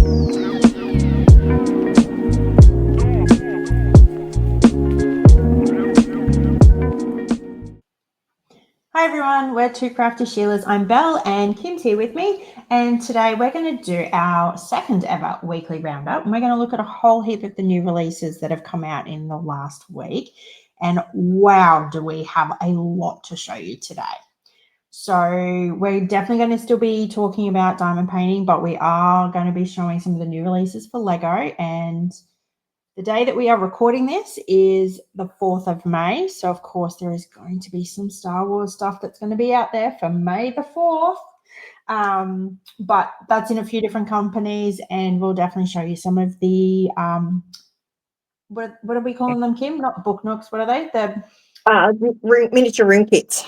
Hi everyone, we're Two Crafty Sheilas. I'm Belle and Kim's here with me, and today we're going to do our second ever weekly roundup, and we're going to look at a whole heap of the new releases that have come out in the last week, and wow, do we have a lot to show you today. So we're definitely going to still be talking about diamond painting, but we are going to be showing some of the new releases for Lego, and the day that we are recording this is the 4th of May. So, of course, there is going to be some Star Wars stuff that's going to be out there for May the 4th. But that's in a few different companies, and we'll definitely show you some of the, what are we calling them, Kim? Not book nooks. What are they? The miniature room kits.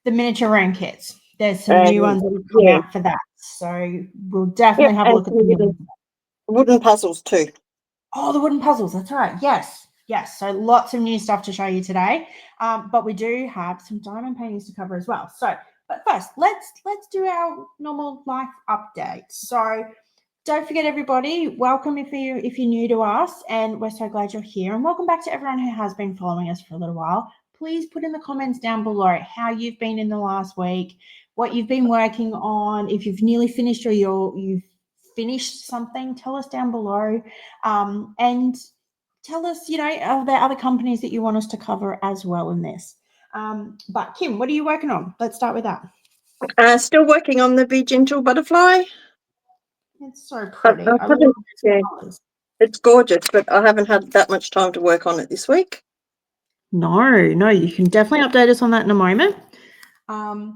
The miniature room kits. There's some new ones that have come out for that. So we'll definitely have a look at the wooden puzzles too. Oh, the wooden puzzles. That's right. Yes. Yes. So lots of new stuff to show you today. But we do have some diamond paintings to cover as well. So, but first, let's do our normal life update. So don't forget, everybody, welcome if you're new to us, and we're so glad you're here. And welcome back to everyone who has been following us for a little while. Please put in the comments down below how you've been in the last week, what you've been working on, if you've nearly finished or you've finished something, tell us down below, and tell us, are there other companies that you want us to cover as well in this? But Kim, what are you working on? Let's start with that. Still working on the Be Gentle butterfly. It's so pretty. It's gorgeous, but I haven't had that much time to work on it this week. No, you can definitely update us on that in a moment. I've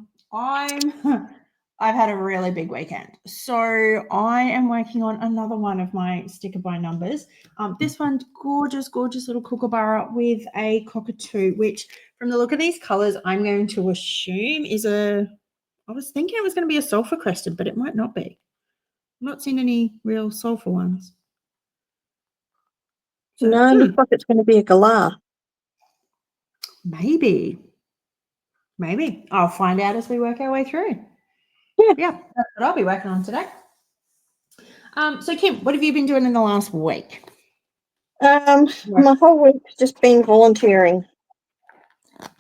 had a really big weekend. So I am working on another one of my sticker by numbers. This one's gorgeous little kookaburra with a cockatoo, which from the look of these colors, I'm going to assume is I was thinking it was going to be a sulfur crested, but it might not be. I'm not seeing any real sulfur ones. So, no, it looks like it's going to be a galah. Maybe. I'll find out as we work our way through. Yeah, that's what I'll be working on today. So Kim, what have you been doing in the last week? My whole week's just been volunteering.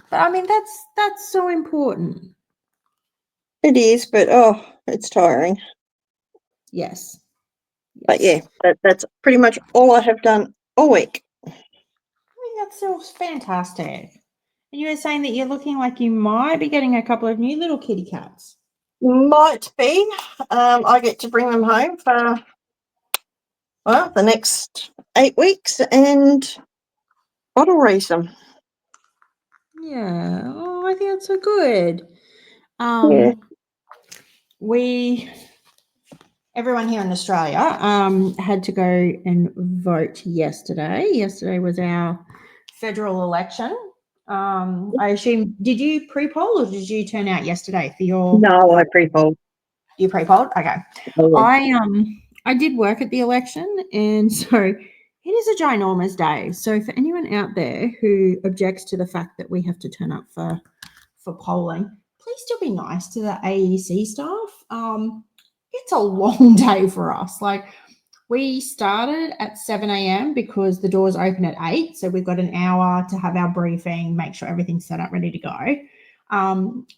But I mean, that's so important. It is, but it's tiring. Yes. But yeah, that's pretty much all I have done all week. I think that sounds fantastic. And you were saying that you're looking like you might be getting a couple of new little kitty cats. Might be. I get to bring them home for the next 8 weeks and bottle raise them. Yeah. Oh, I think that's so good. Everyone here in Australia had to go and vote yesterday. Yesterday was our federal election. I assume, did you pre-poll or did you turn out yesterday for your? No, I pre-polled. You pre-polled? Okay. I did work at the election, and so it is a ginormous day. So for anyone out there who objects to the fact that we have to turn up for polling, please still be nice to the AEC staff. It's a long day for us. Like, we started at 7 a.m. because the doors open at 8. So we've got an hour to have our briefing, make sure everything's set up, ready to go.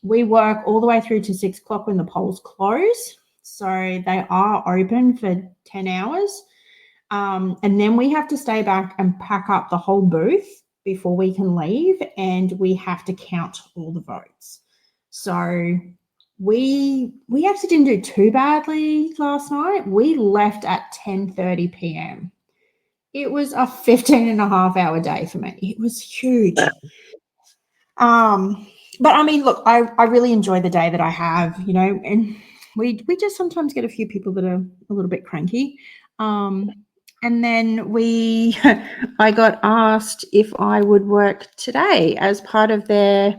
We work all the way through to 6 o'clock when the polls close. So they are open for 10 hours. And then we have to stay back and pack up the whole booth before we can leave. And we have to count all the votes. So we actually didn't do too badly last night. We left at 10:30 p.m. It was a 15.5-hour day for me. It was huge. But I mean, look, I really enjoy the day that I have, and we just sometimes get a few people that are a little bit cranky. And then I got asked if I would work today as part of their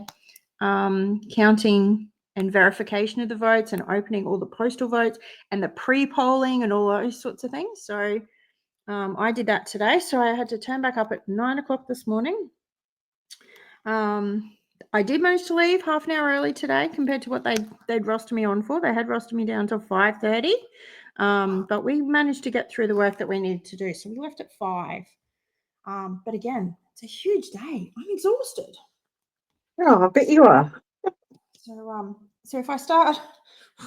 counting and verification of the votes and opening all the postal votes and the pre-polling and all those sorts of things. So I did that today. So I had to turn back up at 9 o'clock this morning. I did manage to leave half an hour early today compared to what they'd rostered me on for. They had rostered me down till 5:30. But we managed to get through the work that we needed to do. So we left at 5. But again, it's a huge day. I'm exhausted. Oh, I bet you are. So if I start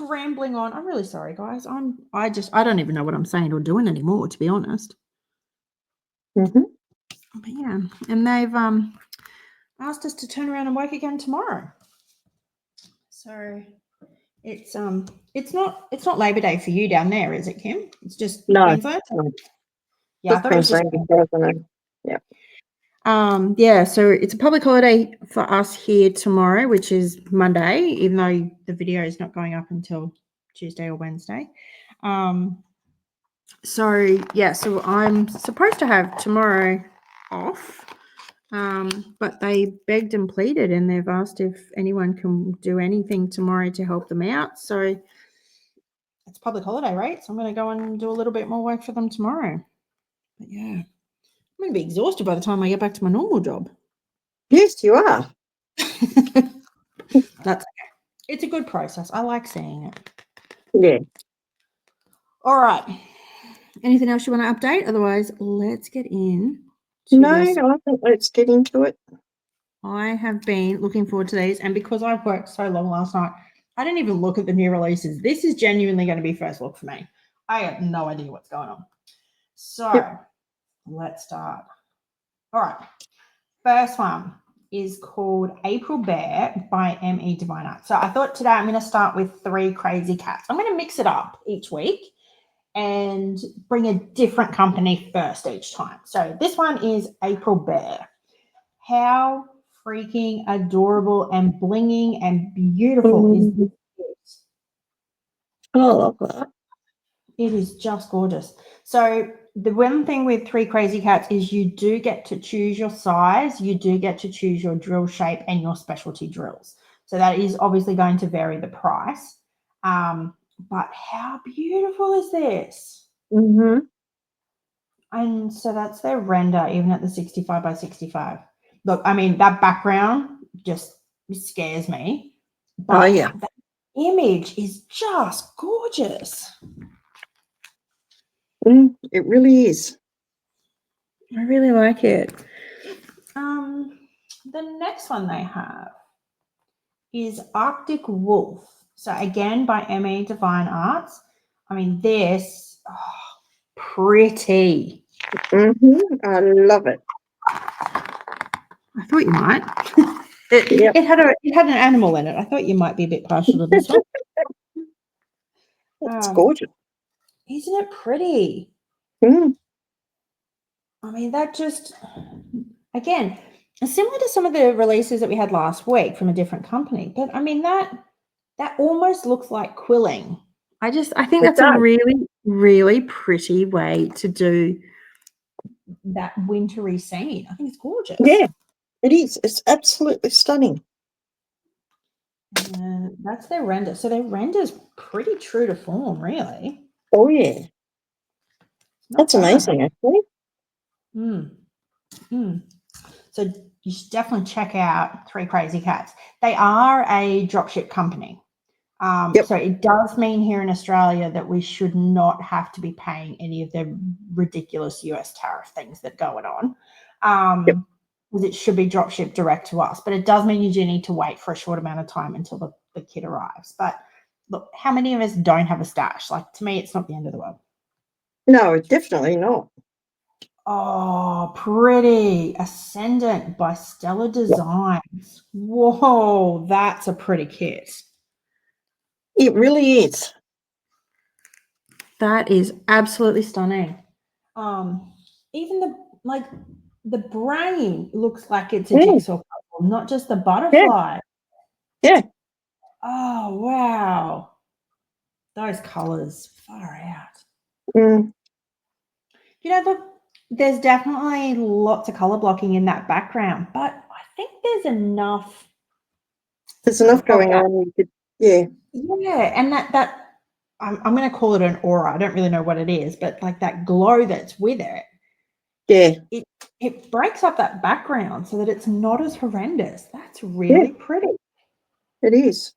rambling on, I'm really sorry, guys. I don't even know what I'm saying or doing anymore, to be honest. Mm-hmm. But yeah, and they've asked us to turn around and work again tomorrow. So it's not Labor Day for you down there, is it, Kim? It's just Queensland. No. Yeah, I thought it was just yeah. Yeah, so it's a public holiday for us here tomorrow, which is Monday, even though the video is not going up until Tuesday or Wednesday. So I'm supposed to have tomorrow off, but they begged and pleaded, and they've asked if anyone can do anything tomorrow to help them out. So it's public holiday, right? So I'm going to go and do a little bit more work for them tomorrow. But yeah, I'm going to be exhausted by the time I get back to my normal job. Yes, you are. That's okay. It's a good process. I like seeing it. Yeah. All right. Anything else you want to update? Otherwise, let's get in. No, I think let's get into it. I have been looking forward to these, and because I've worked so long last night, I didn't even look at the new releases. This is genuinely going to be first look for me. I have no idea what's going on. So Let's start. All right. First one is called April Bear by M.E. Devine. So I thought today I'm going to start with 3 Krazy Kats. I'm going to mix it up each week and bring a different company first each time. So this one is April Bear. How freaking adorable and blinging and beautiful is this? I love that. It is just gorgeous. So the one thing with 3 Krazy Kats is you do get to choose your size, you do get to choose your drill shape and your specialty drills. So that is obviously going to vary the price. But how beautiful is this? Mm-hmm. And so that's their render, even at the 65 by 65. Look, I mean, that background just scares me. But that image is just gorgeous. It really is. I really like it. The next one they have is Arctic Wolf. So again, by M.E. Devine Arts. I mean, this, pretty. I love it. I thought you might. It had an animal in it. I thought you might be a bit partial to this one. It's gorgeous. Isn't it pretty? I mean, that just, again, similar to some of the releases that we had last week from a different company. But I mean, that almost looks like quilling. I think that's a really, really pretty way to do that wintry scene. I think it's gorgeous. Yeah, it is. It's absolutely stunning. And that's their render. So their render's pretty true to form, really. Oh, yeah. That's amazing, actually. So you should definitely check out 3 Krazy Kats. They are a dropship company. So it does mean here in Australia that we should not have to be paying any of the ridiculous US tariff things that are going on. Because it should be drop shipped direct to us. But it does mean you do need to wait for a short amount of time until the kit arrives. But look, how many of us don't have a stash? Like, to me, it's not the end of the world. No, definitely not. Oh, pretty. Ascendant by Stellar Designz. Whoa, that's a pretty kit. It really is. That is absolutely stunning. Even the brain looks like it's a jigsaw puzzle, not just the butterfly. Yeah. Oh, wow. Those colors, far out. You know, look, there's definitely lots of color blocking in that background, but I think there's enough. There's enough going on. Yeah, and that I'm going to call it an aura. I don't really know what it is, but like that glow that's with it. Yeah. It breaks up that background so that it's not as horrendous. That's really pretty. It is.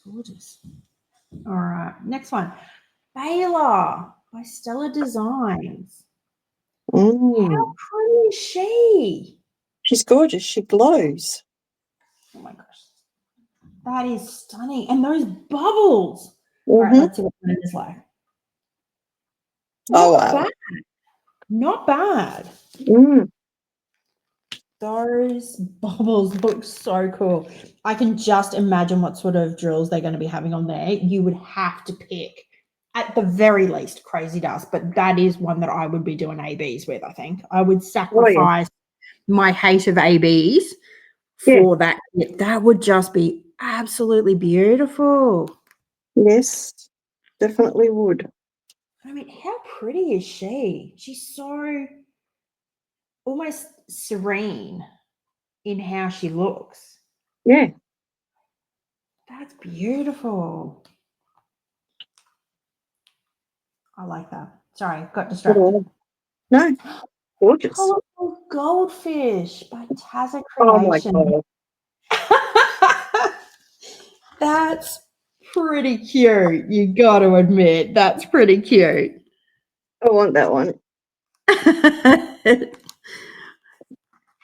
Gorgeous. All right, next one. Bayla by Stella Designs. Mm. How pretty is she? She's gorgeous. She glows. Oh my gosh. That is stunning. And those bubbles. All right, Mm-hmm. let's see what it is like. Oh, Not wow. bad. Not bad. Mm. Those bubbles look so cool. I can just imagine what sort of drills they're going to be having on there. You would have to pick, at the very least, Krazy Dust, but that is one that I would be doing ABs with, I think. I would sacrifice my hate of ABs for that. That would just be absolutely beautiful. Yes, definitely would. I mean, how pretty is she? She's so almost serene in how she looks. Yeah. That's beautiful. I like that. Sorry, got distracted. No, gorgeous. Colourful Goldfish by Taza Oh, my Creation. God. That's pretty cute. You got to admit, that's pretty cute. I want that one.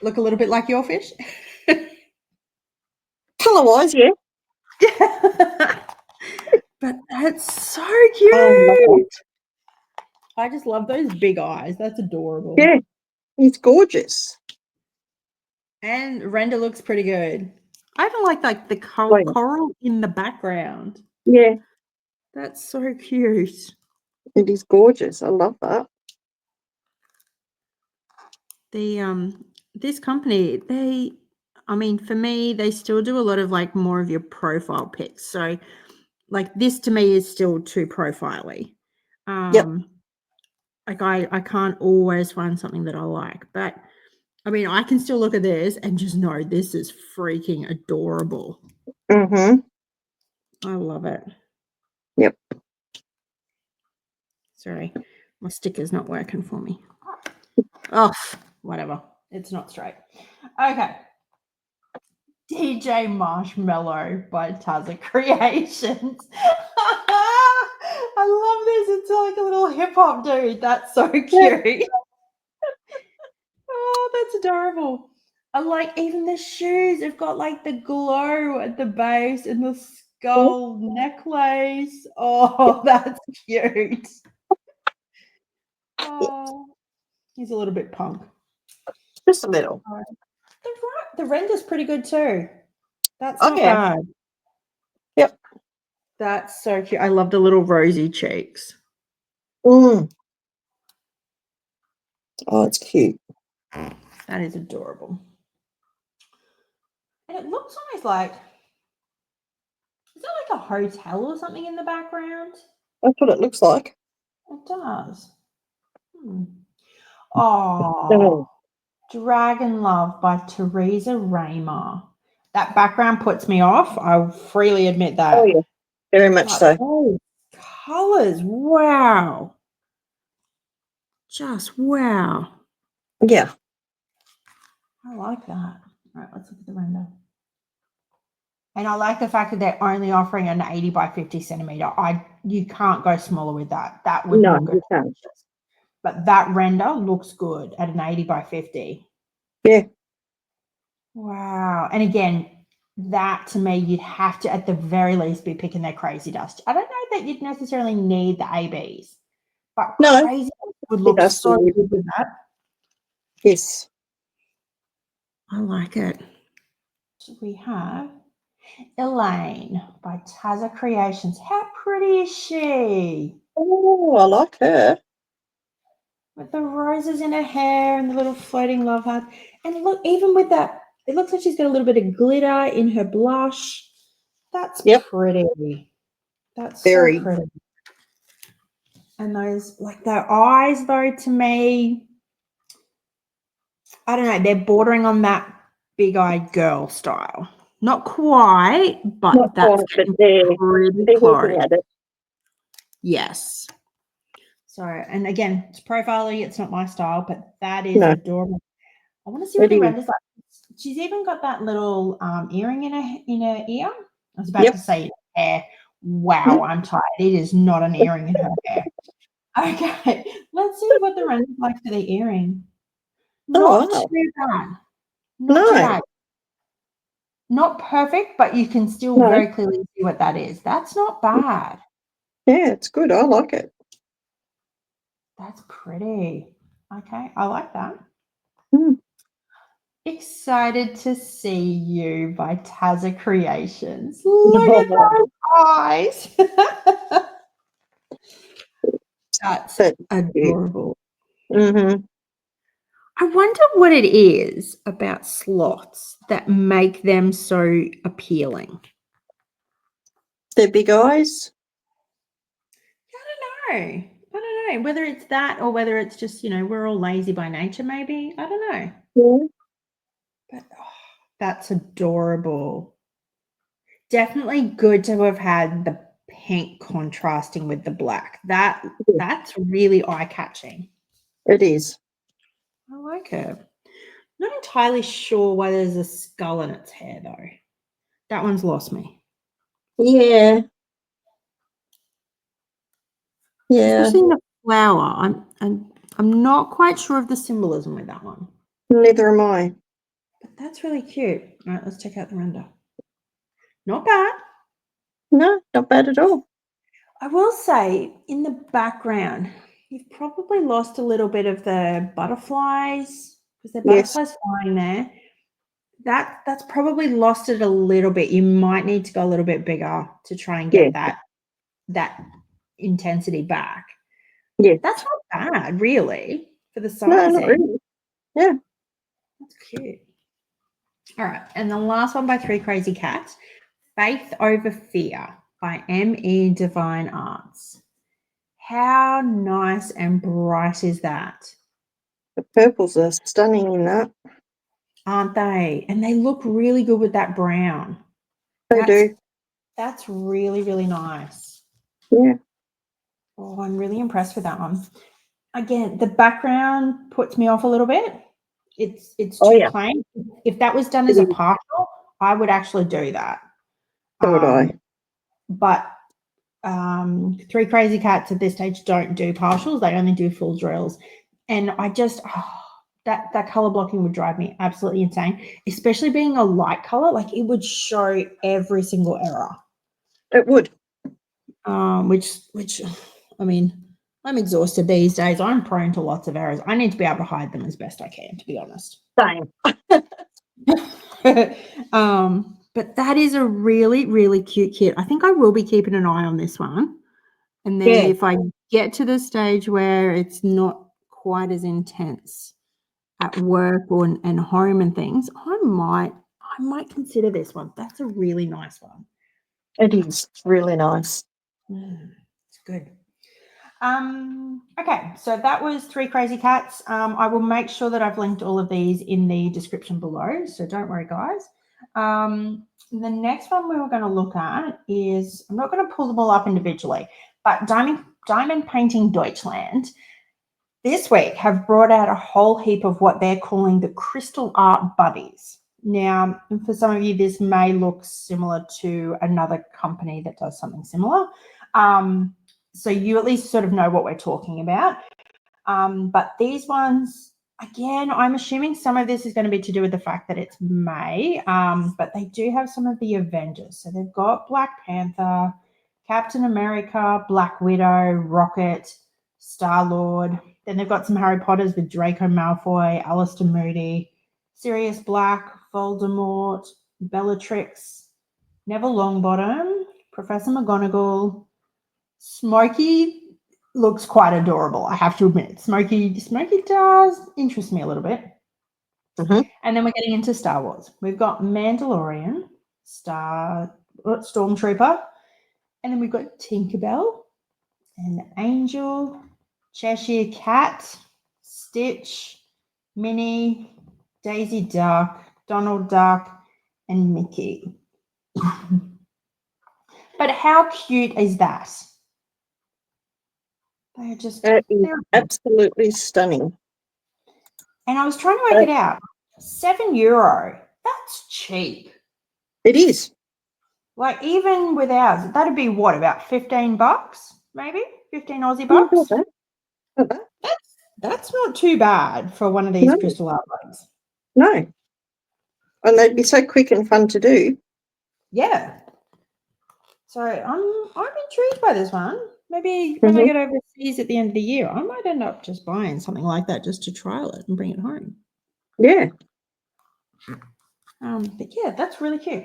Look a little bit like your fish. Colour-wise, yeah. But that's so cute. I just love those big eyes. That's adorable. Yeah, he's gorgeous. And render looks pretty good. I even like the coral in the background. Yeah. That's so cute. It is gorgeous. I love that. This company, I mean, for me, they still do a lot of like more of your profile pics. So like this to me is still too profile-y. Like I can't always find something that I like, but I mean, I can still look at this and just know this is freaking adorable. Mm-hmm. I love it. Yep. Sorry, my sticker's not working for me. Oh, whatever. It's not straight. Okay. DJ Marshmallow by Taza Creations. I love this. It's like a little hip hop dude. That's so cute. Oh, that's adorable. I like even the shoes. They've got like the glow at the base and the skull necklace. Oh, that's cute. Oh, he's a little bit punk. Just a little. The render's pretty good too. That's not bad. Yep. That's so cute. I love the little rosy cheeks. Mm. Oh, it's cute. That is adorable. And it looks almost like, is it like a hotel or something in the background? That's what it looks like. It does. Oh, Dragon Love by Theresa Raymer. That background puts me off. I'll freely admit that. Oh, yeah. Very much so. Those colors, wow. Just wow. Yeah. I like that. All right, let's look at the render. And I like the fact that they're only offering an 80 by 50 centimeter. You can't go smaller with that. That would look good. But that render looks good at an 80 by 50. Yeah. Wow. And again, that to me, you'd have to at the very least be picking their Krazy Dust. I don't know that you'd necessarily need the ABs, but Krazy Dust would look so good with that. Yes. I like it. So we have Elaine by Taza Creations. How pretty is she? Oh, I like her. With the roses in her hair and the little floating love heart. And look, even with that, it looks like she's got a little bit of glitter in her blush. That's pretty. That's so pretty. And those, like their eyes, though, to me, I don't know, they're bordering on that big-eyed girl style. Not quite, but that's getting pretty close. Yes. So, and again, it's profile-y, it's not my style, but that is adorable. I want to see what the render's like. She's even got that little earring in her ear. I was about to say hair. Wow, I'm tired. It is not an earring in her hair. Okay, let's see what the render's like for the earring. Not wow. too bad. Not too No, bad. Not perfect, but you can still no. very clearly see what that is. That's not bad. Yeah, it's good. I like it. That's pretty. Okay, I like that. Mm. Excited to see you by Taza Creations. Look at those eyes. That's adorable. Mm-hmm. I wonder what it is about slots that make them so appealing. Their big eyes. I don't know whether it's that or whether it's just, we're all lazy by nature, maybe. I don't know. Yeah. But that's adorable. Definitely good to have had the pink contrasting with the black. That's really eye-catching. It is. I like it. Not entirely sure why there's a skull in its hair, though. That one's lost me. Yeah. Yeah. Especially in the flower. I'm not quite sure of the symbolism with that one. Neither am I. But that's really cute. All right, let's check out the render. Not bad. No, not bad at all. I will say, in the background, you've probably lost a little bit of the butterflies because there are butterflies flying there. That's probably lost it a little bit. You might need to go a little bit bigger to try and get that intensity back. Yeah. That's not bad, really, for the sizing. No, not really. Yeah. That's cute. All right, and the last one by Three Krazy Kats, Faith Over Fear by M.E. Devine Arts. How nice and bright is that? The purples are stunning in that. Aren't they? And they look really good with that brown. They do. That's really, really nice. Yeah. Oh, I'm really impressed with that one. Again, the background puts me off a little bit. It's too plain. If that was done as a partial, I would actually do that. So would I. But Three Krazy Kats at this stage don't do partials. They only do full drills. And I just, that color blocking would drive me absolutely insane, especially being a light color. Like it would show every single error. It would. Which, I mean, I'm exhausted these days. I'm prone to lots of errors. I need to be able to hide them as best I can, to be honest. Same. But that is a really, really cute kit. I think I will be keeping an eye on this one. And then if I get to the stage where it's not quite as intense at work and home and things, I might consider this one. That's a really nice one. It is really nice. It's good. Okay, so that was Three Krazy Kats. I will make sure that I've linked all of these in the description below, so don't worry, guys. The next one we were going to look at is, I'm not going to pull them all up individually, but Diamond Painting Deutschland this week have brought out a whole heap of what they're calling the crystal art buddies. Now, for some of you, this may look similar to another company that does something similar. So you at least sort of know what we're talking about. But these ones, again, I'm assuming some of this is going to be to do with the fact that it's May, but they do have some of the Avengers. So they've got Black Panther, Captain America, Black Widow, Rocket, Star-Lord. Then they've got some Harry Potters with Draco Malfoy, Alistair Moody, Sirius Black, Voldemort, Bellatrix, Neville Longbottom, Professor McGonagall. Smokey looks quite adorable, I have to admit. Smokey does interest me a little bit. And then we're getting into Star Wars. We've got Mandalorian, Stormtrooper, and then we've got Tinkerbell, and Angel, Cheshire Cat, Stitch, Minnie, Daisy Duck, Donald Duck, and Mickey. But how cute is that? They're just absolutely stunning. And I was trying to work it out. €7. That's cheap. It is. Like even with ours, that'd be what, about $15, maybe 15 Aussie Yeah, bucks. not bad. That's not too bad for one of these No. crystal art bugs. No. And they'd be so quick and fun to do. Yeah. So I'm intrigued by this one. Maybe when I get overseas at the end of the year, I might end up just buying something like that just to trial it and bring it home. Yeah. But yeah, that's really cute.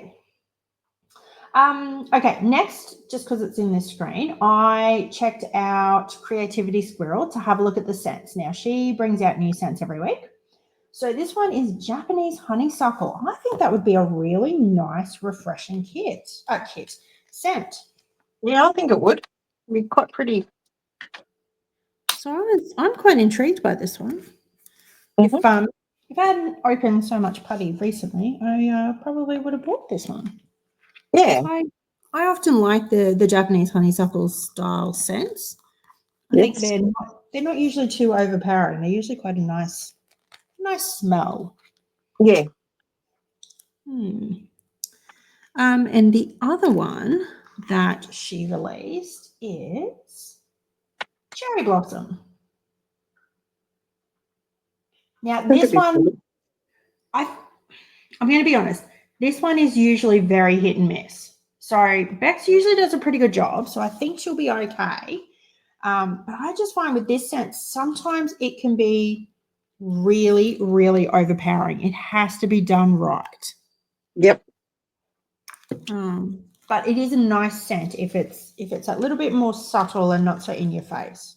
Okay, next, just because it's in this screen, I checked out Creativity Squirrel to have a look at the scents. Now, she brings out new scents every week. So this one is Japanese Honeysuckle. I think that would be a really nice, refreshing scent. Yeah, I think it would. It'd be quite pretty. So I'm quite intrigued by this one. If I hadn't opened so much putty recently, I probably would have bought this one. Yeah. I often like the Japanese honeysuckle style scents. I think they're not usually too overpowering. They're usually quite a nice smell. Yeah. And the other one that she released is Cherry Blossom. Now this one, I'm going to be honest, this one is usually very hit and miss. So Bex usually does a pretty good job, so I think she'll be okay. But I just find with this scent, sometimes it can be really, really overpowering. It has to be done right. Yep. But it is a nice scent if it's a little bit more subtle and not so in your face.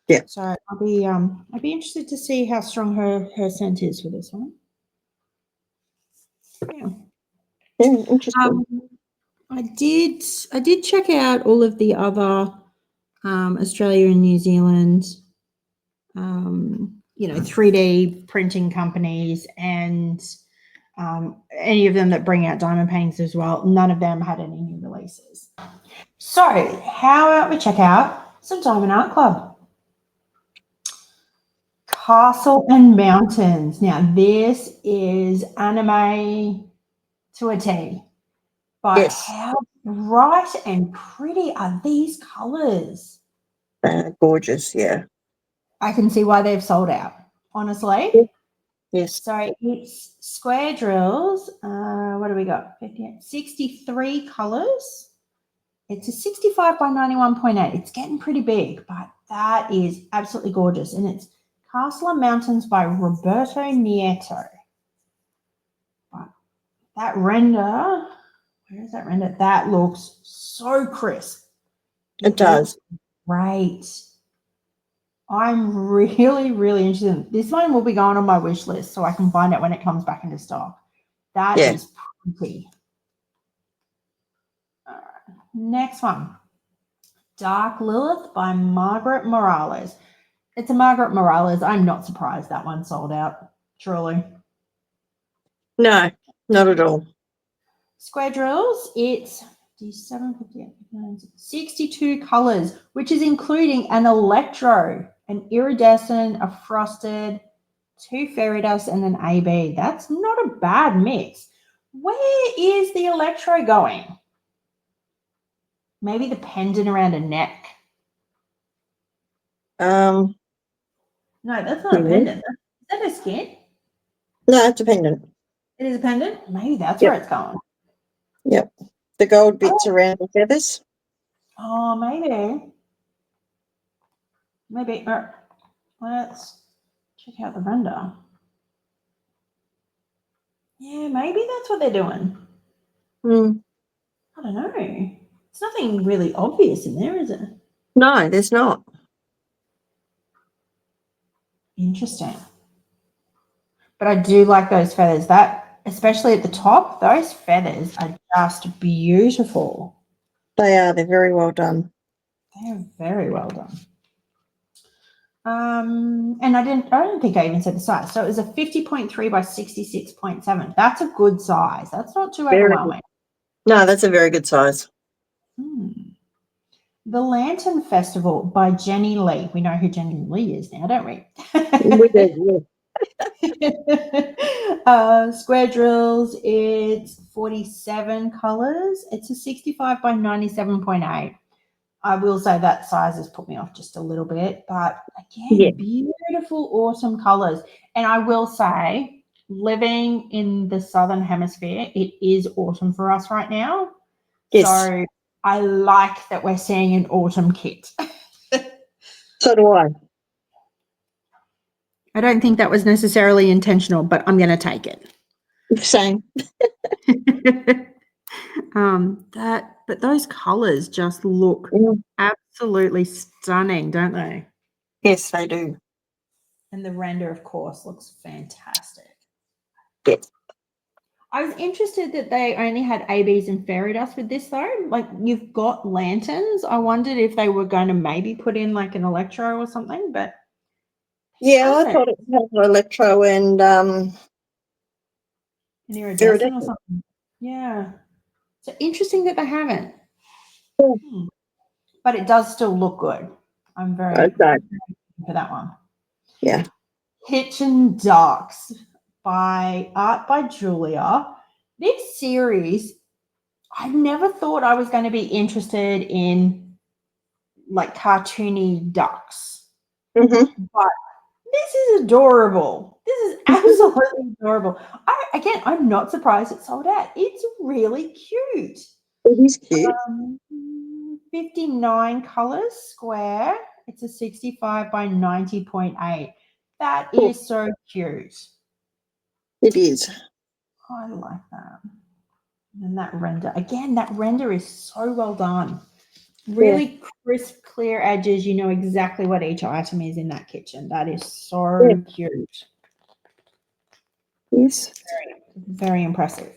Yeah. So I'd be interested to see how strong her scent is for this one. Yeah. Yeah, interesting. I did check out all of the other Australia and New Zealand 3D printing companies and any of them that bring out diamond paintings as well. None of them had any new releases. So how about we check out some Diamond Art Club? Castle and Mountains. Now this is anime to a T. But how bright and pretty are these colours? Gorgeous, yeah. I can see why they've sold out, honestly. Yes. So it's square drills. What do we got? 58, 63 colours. It's a 65 by 91.8. It's getting pretty big, but that is absolutely gorgeous. And it's Castle and Mountains by Roberto Nieto. But that render, where is that render? That looks so crisp. It does. Great. I'm really, really interested. This one will be going on my wish list so I can find it when it comes back into stock. That is pretty. All right. Next one. Dark Lilith by Margaret Morales. It's a Margaret Morales. I'm not surprised that one sold out. Truly. No, not at all. Square drills. It's 57, 58, 62 colors, which is including an electro, an iridescent, a frosted, 2 fairy dust, and an AB. That's not a bad mix. Where is the electro going? Maybe the pendant around a neck. No, that's not a pendant. Is that a skin? No, it's a pendant. It is a pendant? Maybe that's where it's going. Yep. The gold bits around the feathers. Oh, maybe. Maybe. Let's check out the render. Yeah, maybe that's what they're doing. I don't know. There's nothing really obvious in there, is it? No, there's not. Interesting. But I do like those feathers. That, especially at the top, those feathers are just beautiful. They are. They're very well done. They're very well done. And I don't think I even said the size. So it was a 50.3 by 66.7. That's a good size. That's not too overwhelming. No, that's a very good size. The Lantern Festival by Jenny Lee. We know who Jenny Lee is now, don't we? We do, Square drills, it's 47 colors. It's a 65 by 97.8. I will say that size has put me off just a little bit, but again, beautiful, awesome colors. And I will say, living in the Southern Hemisphere, it is autumn for us right now. Yes. So I like that we're seeing an autumn kit. So do I. I don't think that was necessarily intentional, but I'm going to take it. Same. But those colors just look absolutely stunning, don't they? Yes, they do. And the render, of course, looks fantastic. Yes. I was interested that they only had ABs and fairy dust with this, though. Like, you've got lanterns. I wondered if they were going to maybe put in like an electro or something, but yeah, I thought it was electro and an iridescent or something. Yeah. So interesting that they haven't. Yeah. But it does still look good. I'm very Okay. for that one. Yeah. Kitchen Ducks by Art by Julia. This series, I never thought I was going to be interested in like cartoony ducks. Mm-hmm. But this is adorable. This is absolutely adorable. I'm not surprised it sold out. It's really cute. It is cute. 59 colors square. It's a 65 by 90.8. That Cool. is so cute. It is. I like that. And that render, again, that render is so well done. Really crisp, clear edges. You know exactly what each item is in that kitchen. That is so cute. Yes. Very impressive.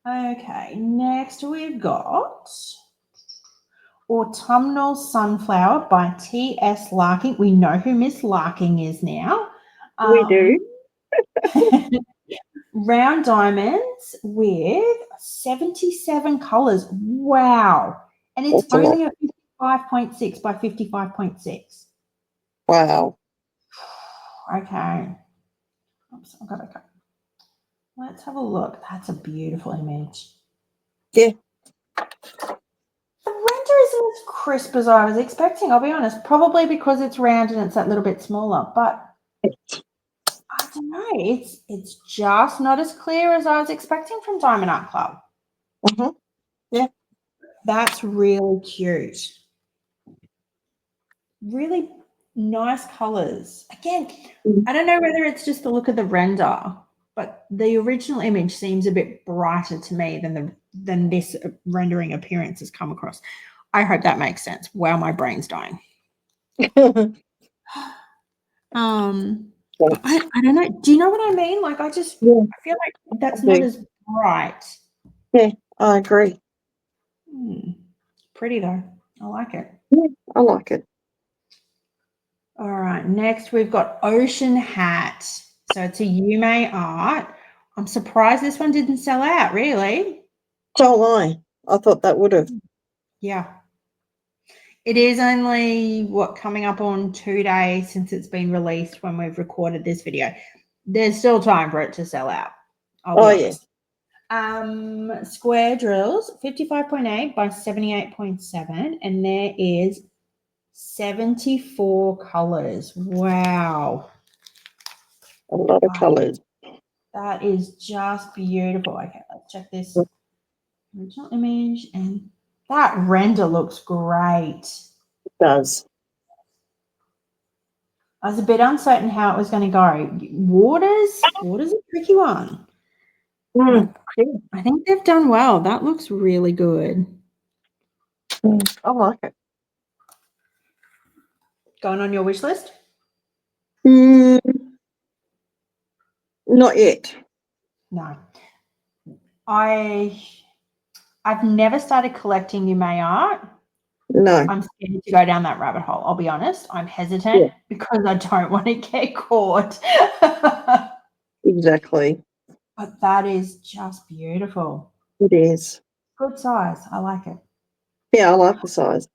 Okay, next we've got Autumnal Sunflower by T.S. Larking. We know who Miss Larking is now. We do. Round diamonds with 77 colors. Wow. And it's only a 55.6 by 55.6. Wow. Okay. Oops, I've got to go. Let's have a look. That's a beautiful image. Yeah. The render isn't as crisp as I was expecting, I'll be honest. Probably because it's round and it's that little bit smaller. But I don't know. It's just not as clear as I was expecting from Diamond Art Club. Mm-hmm. Yeah. That's really cute. Really nice colors. Again, I don't know whether it's just the look of the render, but the original image seems a bit brighter to me than this rendering appearance has come across. I hope that makes sense. Wow, my brain's dying. I don't know. Do you know what I mean? Like, I feel like that's not as bright. Yeah, I agree. Pretty though. I like it. Yeah, I like it. All right. Next, we've got Ocean Hat. So it's a Yume art. I'm surprised this one didn't sell out, really. So I thought that would have. Yeah. It is only, coming up on 2 days since it's been released when we've recorded this video. There's still time for it to sell out. I'll be honest. Square drills, 55.8 by 78.7. And there is 74 colors. Wow. A lot of colors. That is just beautiful. Okay, let's check this original image, and that render looks great. It does. I was a bit uncertain how it was going to go. Water's a tricky one. I think they've done well. That looks really good. I like it. Going on your wish list? Not yet. No. I've never started collecting Yume art. No. I'm scared to go down that rabbit hole. I'll be honest. I'm hesitant because I don't want to get caught. Exactly. But that is just beautiful. It is. Good size. I like it. Yeah, I like the size.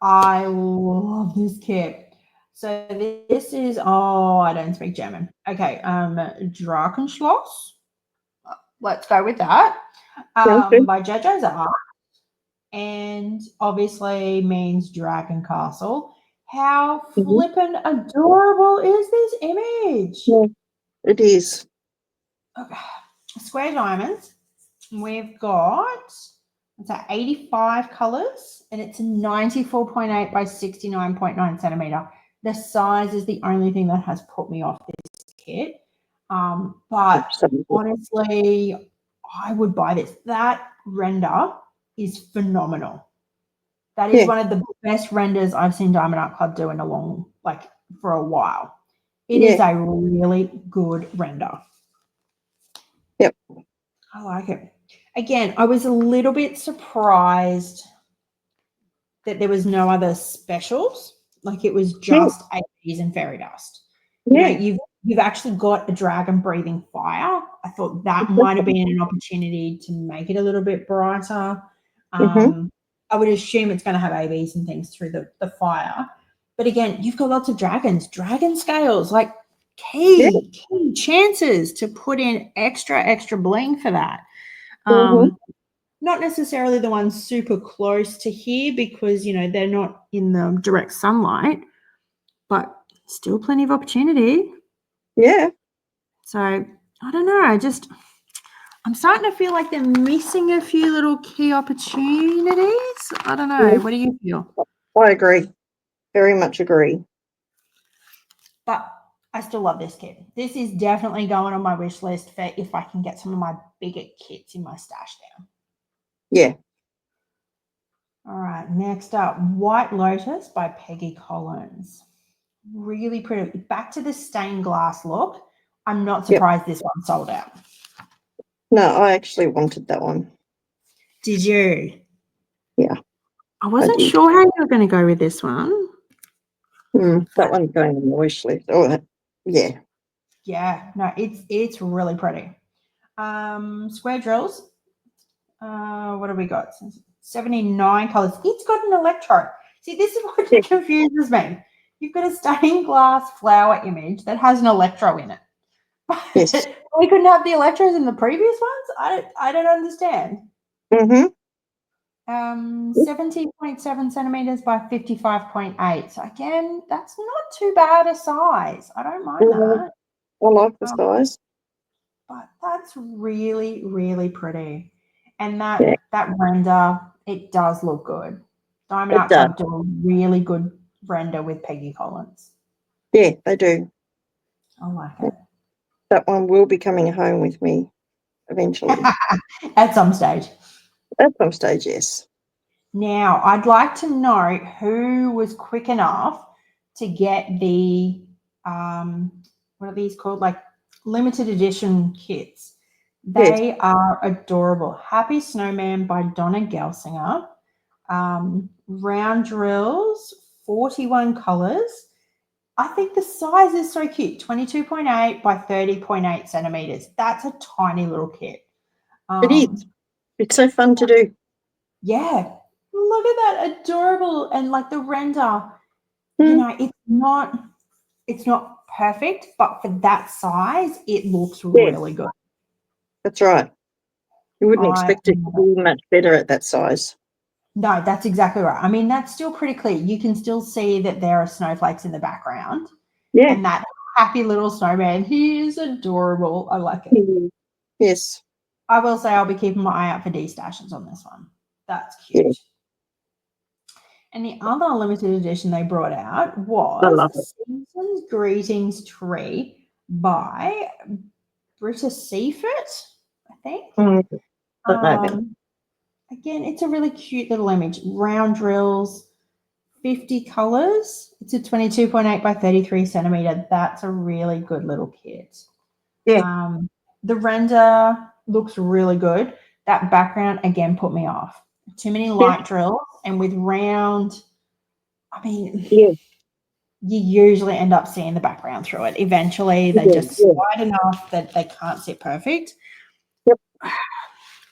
I love this kit. So this is, I don't speak German. Okay, Drachenschloss. let's go with that. Okay. By JoJo's Art, and obviously means Dragon Castle. How Mhm. flippin' adorable is this image? Yeah, it is. Okay. Square diamonds. We've got it's at 85 colors, and it's 94.8 by 69.9 centimeter. The size is the only thing that has put me off this kit. But honestly, I would buy this. That render is phenomenal. That is one of the best renders I've seen Diamond Art Club do in for a while. It is a really good render. Yep. I like it. Again, I was a little bit surprised that there was no other specials. Like it was just ABs and fairy dust. Yeah. You know, you've actually got a dragon breathing fire. I thought that might have been an opportunity to make it a little bit brighter. I would assume it's going to have ABs and things through the fire. But again, you've got lots of dragons, dragon scales, like key chances to put in extra bling for that. Not necessarily the ones super close to here because, you know, they're not in the direct sunlight, but still plenty of opportunity. Yeah. So I don't know. I'm starting to feel like they're missing a few little key opportunities. I don't know. Yeah. What do you feel? I agree. Very much agree. But I still love this kit. This is definitely going on my wish list for if I can get some of my bigger kits in my stash down. Yeah. All right. Next up, White Lotus by Peggy Collins. Really pretty. Back to the stained glass look. I'm not surprised this one sold out. No, I actually wanted that one. Did you? Yeah. I wasn't sure how you were going to go with this one. That one's going on the wish list. Oh, yeah. Yeah. No, it's really pretty. Square drills. What have we got? 79 colors. It's got an electro. See, this is what confuses me. You've got a stained glass flower image that has an electro in it. Yes. We couldn't have the electros in the previous ones. I don't understand. 70.7 centimeters by 55.8. So again, that's not too bad a size. I don't mind that. I like the size. But that's really, really pretty. And that render, it does look good. Diamond Art Club do a really good render with Peggy Collins. Yeah, they do. I like it. That one will be coming home with me eventually. At some stage. At some stage, yes. Now, I'd like to know who was quick enough to get the, what are these called? Like limited edition kits. They are adorable. Happy Snowman by Donna Gelsinger. Round drills, 41 colors. I think the size is so cute. 22.8 by 30.8 centimeters. That's a tiny little kit. It is. It's so fun to do. Yeah. Look at that. Adorable. And like the render, you know, it's not perfect, but for that size, it looks really good. That's right. You wouldn't expect it to be much better at that size. No, that's exactly right. I mean, that's still pretty clear. You can still see that there are snowflakes in the background. Yeah. And that happy little snowman, he is adorable. I like it. Yes. I will say I'll be keeping my eye out for D-stashes on this one. That's cute. Yeah. And the other limited edition they brought out was Season's Greetings Tree by Britta Seifert, I think. Again, it's a really cute little image. Round drills, 50 colors. It's a 22.8 by 33 centimeter. That's a really good little kit. Yeah. The render looks really good. That background, again, put me off. Too many light drills. And with round, I mean, you usually end up seeing the background through it. Eventually, they just slide enough that they can't sit perfect. Yep.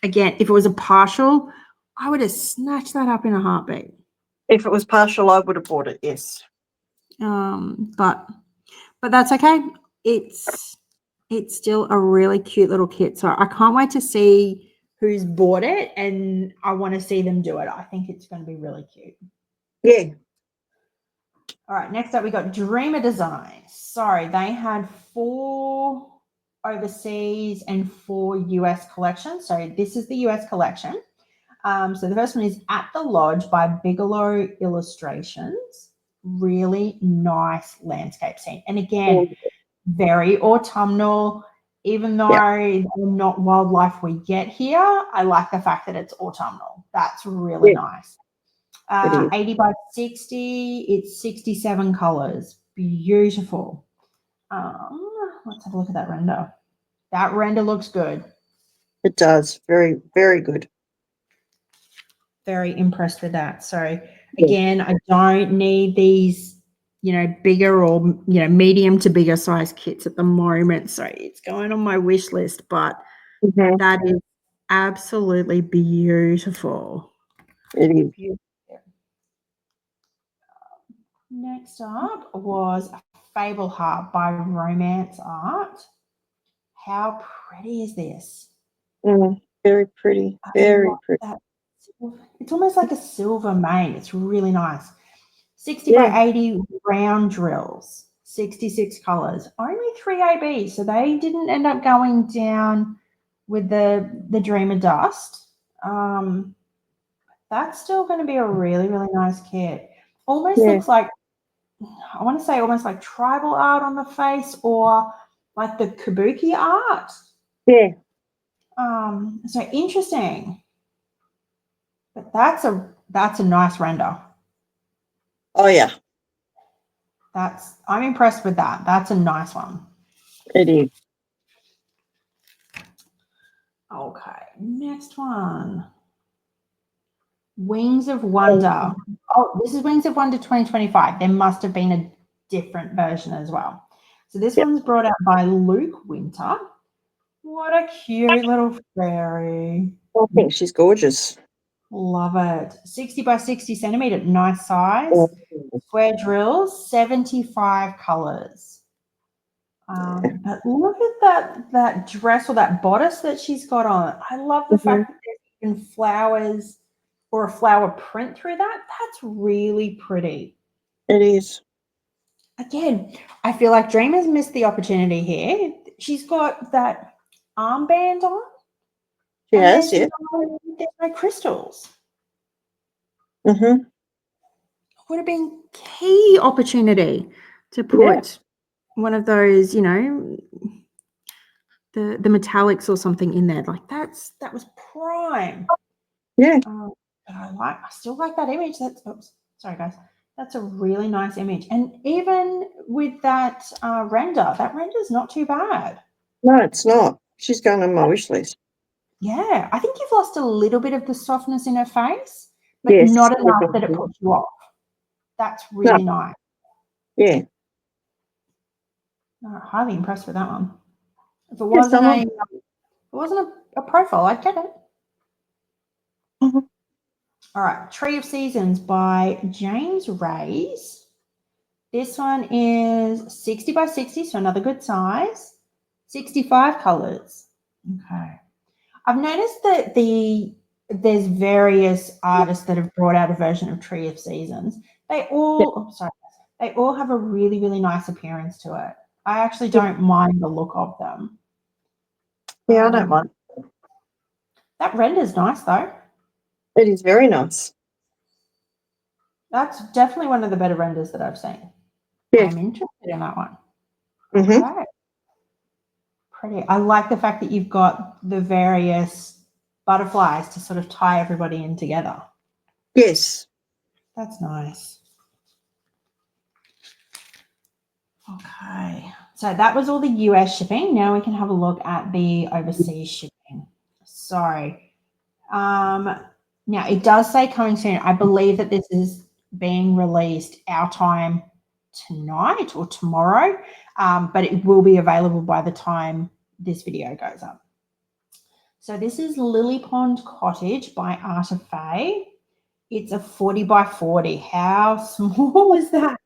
Again, if it was a partial, I would have snatched that up in a heartbeat. If it was partial, I would have bought it, yes. But that's okay. It's it's still a really cute little kit. So I can't wait to see who's bought it, and I want to see them do it. I think it's going to be really cute. Yeah. All right, next up we got Dreamer Designs. Sorry, they had 4 overseas and 4 US collections. So this is the US collection. So the first one is At the Lodge by Bigelow Illustrations. Really nice landscape scene. And again, very autumnal. Even though they're not wildlife we get here, I like the fact that it's autumnal. That's really nice. 80 by 60, it's 67 colors. Beautiful. Let's have a look at that render. That render looks good. It does. Very, very good. Very impressed with that. So again, I don't need these, bigger or, medium to bigger size kits at the moment. So it's going on my wish list, but that is absolutely beautiful. It is. Beautiful. Next up was Fable Heart by Romance Art. How pretty is this? Very pretty. Very pretty. That. It's almost like a silver mane. It's really nice. 60 by 80 round drills, 66 colors, only 3 AB. So they didn't end up going down with the Dreamer Dust. That's still going to be a really, really nice kit. Almost looks like, I want to say almost like tribal art on the face, or like the kabuki art. Yeah. So interesting. But that's a nice render. Oh yeah. I'm impressed with that. That's a nice one. It is. Okay, next one. Wings of Wonder. Oh, this is Wings of Wonder 2025. There must have been a different version as well. So this one's brought out by Luke Winter. What a cute little fairy. I think she's gorgeous. Love it. 60 by 60 centimeter, nice size. Square drills, 75 colors. But look at that dress or that bodice that she's got on. I love the fact that there's even flowers or a flower print through that. That's really pretty. It is. Again, I feel like Dreamer's missed the opportunity here. She's got that armband on. She has, there's no crystals. Would have been key opportunity to put one of those, the metallics or something in there. Like that was prime. Yeah. But I still like that image. Sorry guys. That's a really nice image. And even with that render is not too bad. No, it's not. She's going on my wish list. Yeah, I think you've lost a little bit of the softness in her face, but not enough that it puts you off. That's really nice. Yeah. Highly impressed with that one. If it wasn't a profile, I'd get it. All right, Tree of Seasons by James Rays. This one is 60 by 60, so another good size. 65 colors. Okay. I've noticed that there's various artists that have brought out a version of Tree of Seasons. They all have a really, really nice appearance to it. I actually don't mind the look of them. Yeah, I don't mind. That render's nice though. It is very nice. That's definitely one of the better renders that I've seen. Yeah. I'm interested in that one. Okay. Pretty. I like the fact that you've got the various butterflies to sort of tie everybody in together. Yes. That's nice. Okay. So that was all the US shipping. Now we can have a look at the overseas shipping. Sorry. Now it does say coming soon. I believe that this is being released our time tonight or tomorrow, but it will be available by the time this video goes up. So this is Lily Pond Cottage by Arta Faye. It's a 40 by 40. How small is that?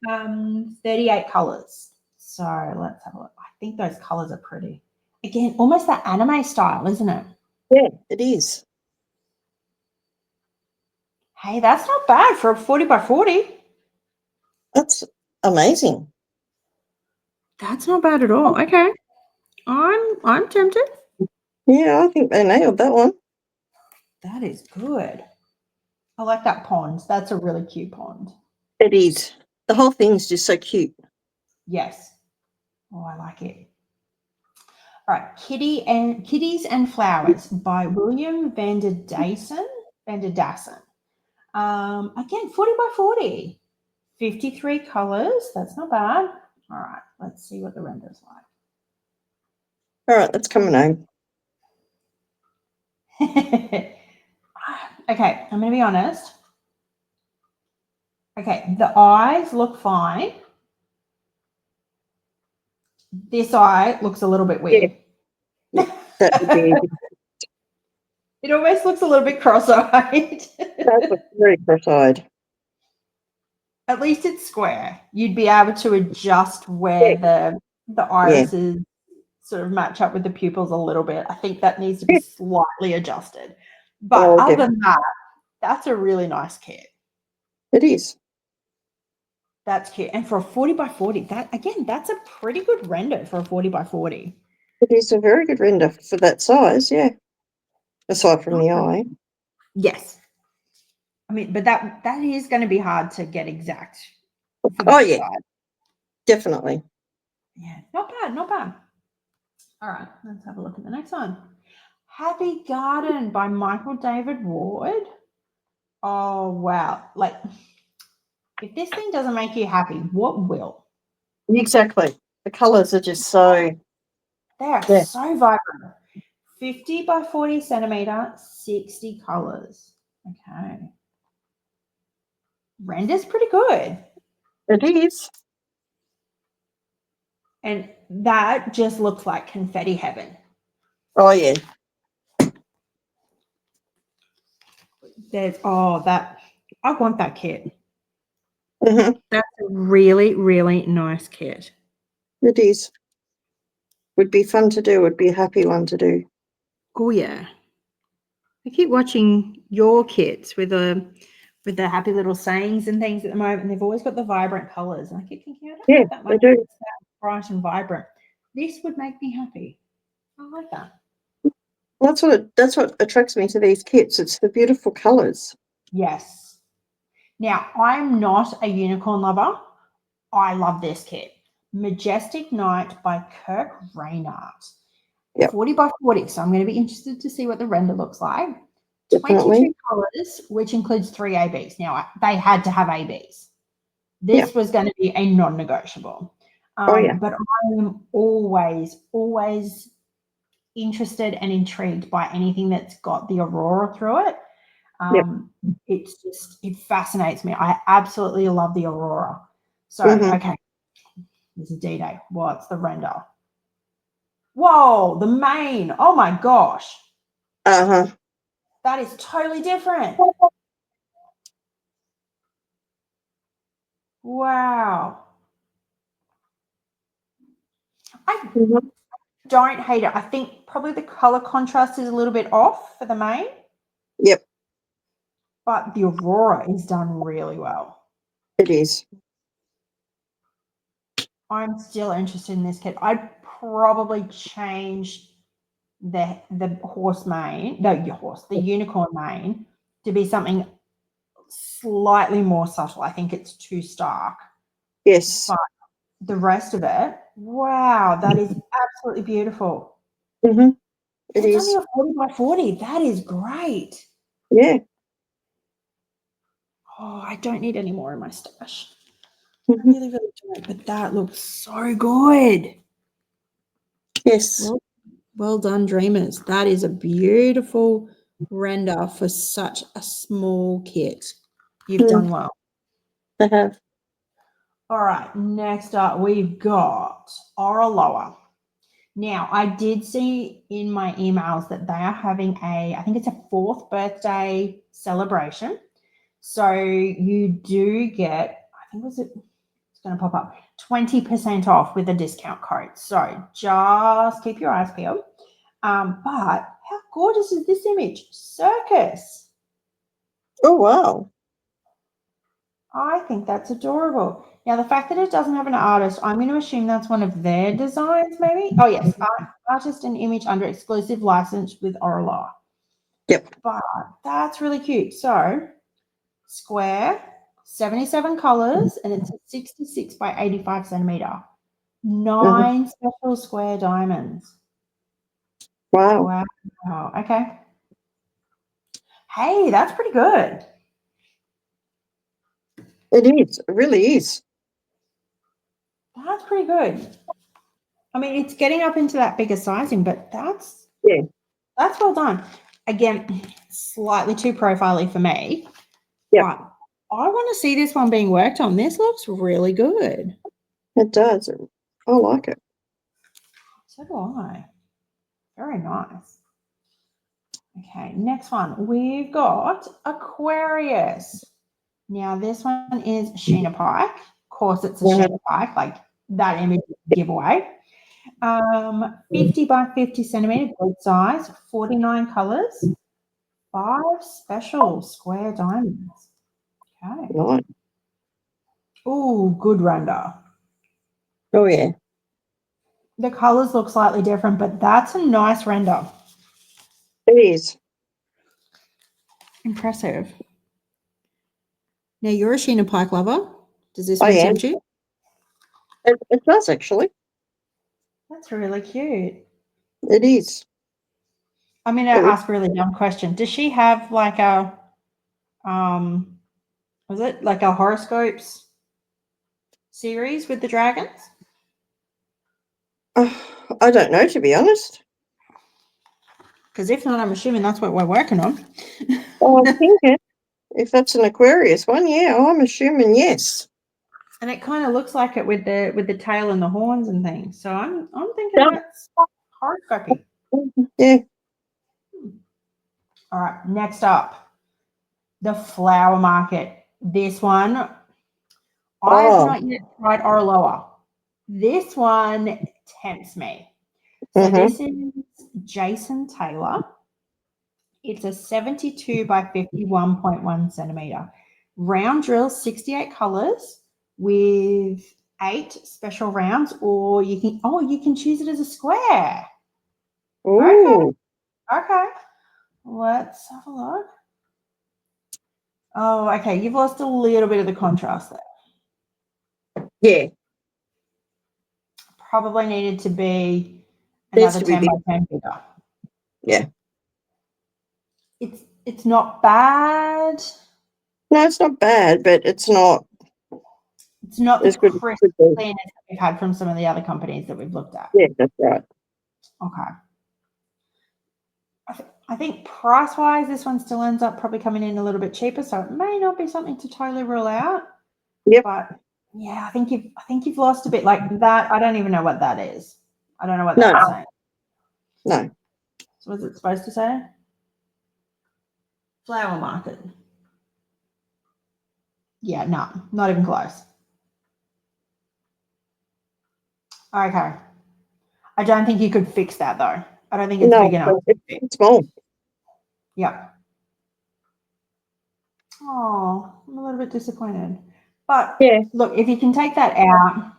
38 colors. So let's have a look. I think those colors are pretty. Again, almost that anime style, isn't it? Yeah, it is. Hey, that's not bad for a 40 by 40. That's amazing. That's not bad at all. Okay. I'm tempted. Yeah, I think they nailed that one. That is good. I like that pond. That's a really cute pond. It is. The whole thing's just so cute. Yes. Oh, I like it. All right. Kitties and Flowers by William Vanderdassen. Again, 40 by 40. 53 colors. That's not bad. All right. Let's see what the render's like. All right, that's coming home. Okay, I'm going to be honest. Okay, the eyes look fine. This eye looks a little bit weird. Yeah, that would be It almost looks a little bit cross-eyed. that's very cross-eyed. At least it's square. You'd be able to adjust where the irises sort of match up with the pupils a little bit. I think that needs to be slightly adjusted. But other than that, that's a really nice kit. It is. That's cute. And for a 40 by 40, that's a pretty good render for a 40 by 40. It is a very good render for that size, yeah. Aside from the eye. Yes. I mean, but that is going to be hard to get exact. Oh, yeah. Side. Definitely. Yeah, not bad, not bad. All right, let's have a look at the next one. Happy Garden by Michael David Ward. Oh, wow. Like, if this thing doesn't make you happy, what will? Exactly. The colours are just so... They are so vibrant. 50 by 40 centimetre, 60 colours. Okay. Render's pretty good. It is. And that just looks like confetti heaven. Oh, yeah. I want that kit. Mm-hmm. That's a really, really nice kit. It is. Would be fun to do. Would be a happy one to do. Oh, yeah. I keep watching your kits with the happy little sayings and things at the moment, and they've always got the vibrant colours. And I keep thinking, I don't have that much they do. Bright and vibrant. This would make me happy. I like that. Well, that's what attracts me to these kits. It's the beautiful colours. Yes. Now, I'm not a unicorn lover. I love this kit. Majestic Night by Kirk Rayner. Yep. 40 by 40. So I'm going to be interested to see what the render looks like. Definitely. 22 colours, which includes 3 ABs. Now, they had to have ABs. This was going to be a non-negotiable. But I am always, always interested and intrigued by anything that's got the aurora through it. It fascinates me. I absolutely love the aurora. So, okay, this is D-Day. What's the render? Whoa, the mane. Oh my gosh. Uh-huh. That is totally different. Wow. I don't hate it. I think probably the color contrast is a little bit off for the mane. Yep. But the aurora is done really well. It is. I'm still interested in this kit. I'd probably change the horse mane, the unicorn mane to be something slightly more subtle. I think it's too stark. Yes. But the rest of it, wow, that is absolutely beautiful. Mm-hmm. It's only a 40 by 40. That is great. Yeah. Oh, I don't need any more in my stash. I really, really don't, but that looks so good. Yes. Well done, dreamers. That is a beautiful render for such a small kit. You've done well. I have. All right, next up we've got Oraloa. Now, I did see in my emails that they are having I think it's a 4th birthday celebration. So you do get, it's going to pop up, 20% off with a discount code. So just keep your eyes peeled. But how gorgeous is this image? Circus. Oh, wow. I think that's adorable. Now, the fact that it doesn't have an artist, I'm going to assume that's one of their designs, maybe. Oh, yes. Artist and image under exclusive license with Orla. Yep. But that's really cute. So, square, 77 colors, and it's a 66 by 85 centimeter. 9 special square diamonds. Wow. Wow. Okay. Hey, that's pretty good. It is. It really is. That's pretty good. I mean, it's getting up into that bigger sizing, but that's well done. Again, slightly too profile-y for me. Yeah. But I want to see this one being worked on. This looks really good. It does. I like it. So do I. Very nice. Okay, next one. We've got Aquarius. Now, this one is Sheena Pike. Of course, it's a Sheena Pike. Like, that image is a giveaway. 50 by 50 centimeter, good size, 49 colors, 5 special square diamonds. Okay. Right. Oh, good render. Oh, yeah. The colors look slightly different, but that's a nice render. It is. Impressive. Now, you're a Sheena Pike lover. Does this one tempt you? It does, actually. That's really cute. It is. I'm going to ask a really dumb question. Does she have like a, was it like a horoscopes series with the dragons? I don't know, to be honest. Because if not, I'm assuming that's what we're working on. Oh, I think if that's an Aquarius one, yeah, I'm assuming yes. And it kind of looks like it with the tail and the horns and things. So I'm thinking that's horoscopy. Yeah. All right, next up, the flower market. This one, I have not yet tried Orloa. This one tempts me. So this is Jason Taylor. It's a 72 by 51.1 centimeter. Round drill, 68 colors with 8 special rounds, or you can choose it as a square. Ooh. Okay. Let's have a look. Oh, okay. You've lost a little bit of the contrast there. Yeah. Probably needed to be another 10 by 10 bigger. Yeah. It's not bad. No, it's not bad, but it's not. It's not the crisp cleanness that we've had from some of the other companies that we've looked at. Yeah, that's right. Okay. I think price-wise, this one still ends up probably coming in a little bit cheaper, so it may not be something to totally rule out. Yep. But yeah, I think you've lost a bit like that. I don't even know what that is. I don't know what that's saying. No. So what's it supposed to say? Flower market. Yeah, no, not even close. Okay. I don't think you could fix that though. I don't think it's big enough. It's small. Yeah. Oh, I'm a little bit disappointed. But yeah, look, if you can take that out,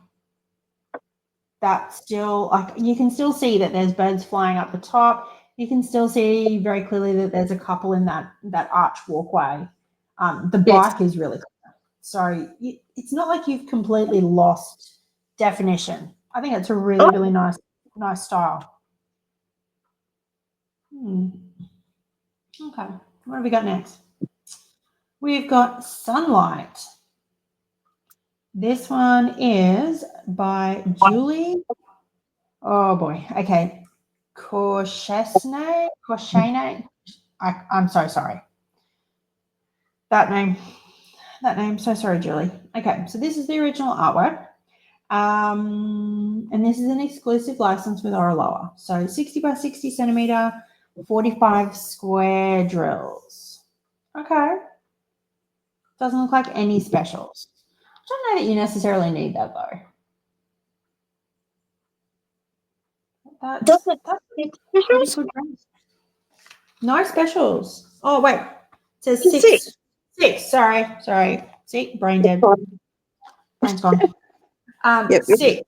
that's still like you can still see that there's birds flying up the top. You can still see very clearly that there's a couple in that arch walkway. The bike is really clear. So it's not like you've completely lost definition. I think it's a really, really nice style. Okay, what have we got next? We've got Sunlight. This one is by Julie. Oh boy. Okay. Korshene. I'm so sorry. That name. So sorry, Julie. Okay. So this is the original artwork. And this is an exclusive license with Orloa. So 60 by 60 centimeter, 45 square drills. Okay. Doesn't look like any specials. I don't know that you necessarily need that though. That's Doesn't pretty specials? good rent. No specials. Oh wait, it says It's 6. 6. Sorry. See, brain dead. fine. Brain's gone. Yep. 6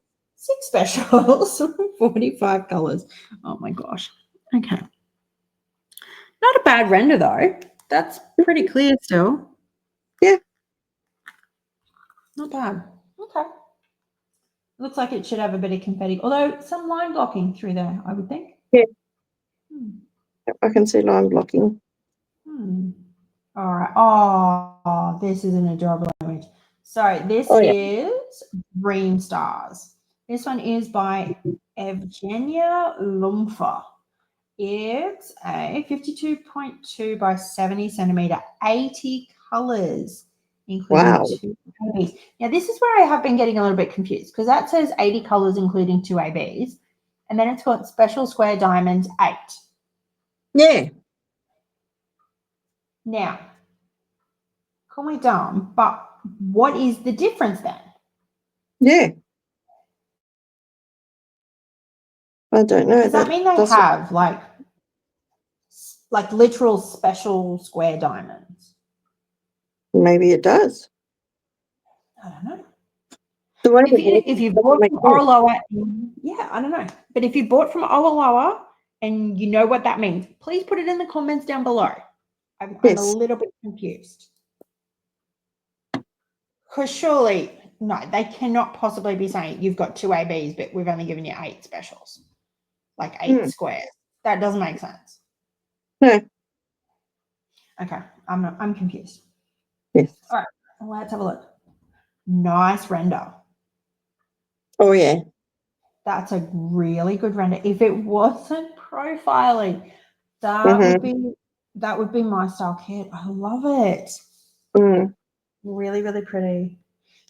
specials, 45 colors. Oh my gosh. Okay. Not a bad render though. That's pretty clear still. Yeah. Not bad. Okay. Looks like it should have a bit of confetti, although some line blocking through there, I would think. Yeah. Hmm. I can see line blocking. All right. Oh, this is an adorable image. So this is Dream Stars. This one is by Evgenia Lumfa. It's a 52.2 by 70 centimeter, 80 colors, including Wow. 2 ABs. Now, this is where I have been getting a little bit confused because that says 80 colors, including 2 ABs, and then it's got special square diamonds 8. Yeah. Now, call me dumb, but what is the difference then? Yeah. I don't know. Does that mean they have like literal special square diamonds? Maybe it does. I don't know. The way If you bought from Orloa, yeah, I don't know. But if you bought from Orloa and you know what that means, please put it in the comments down below. I'm a little bit confused. Because surely, no, they cannot possibly be saying you've got 2 ABs, but we've only given you 8 specials, like 8 squares. That doesn't make sense. No. Okay, I'm confused. Yes. All right, let's have a look. Nice render. Oh yeah. That's a really good render. If it wasn't profiling, that would be my style kit. I love it. Really, really pretty.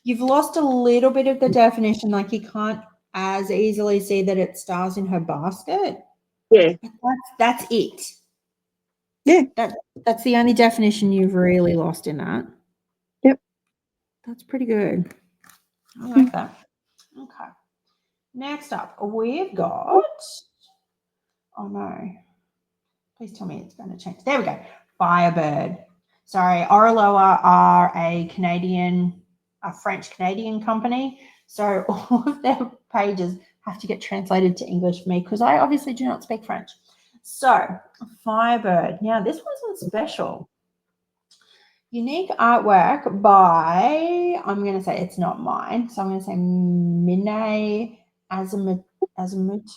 You've lost a little bit of the definition, like you can't as easily see that it stars in her basket. Yeah. But that's it. Yeah. That's the only definition you've really lost in that. Yep. That's pretty good. I like that. Okay. Next up, we've got, oh no, please tell me it's going to change. There we go. Firebird. Sorry, Orloa are a French-Canadian company. So all of their pages have to get translated to English for me because I obviously do not speak French. So Firebird. Now this one's special. Unique artwork by, I'm going to say it's not mine. So I'm going to say Mine Azamute.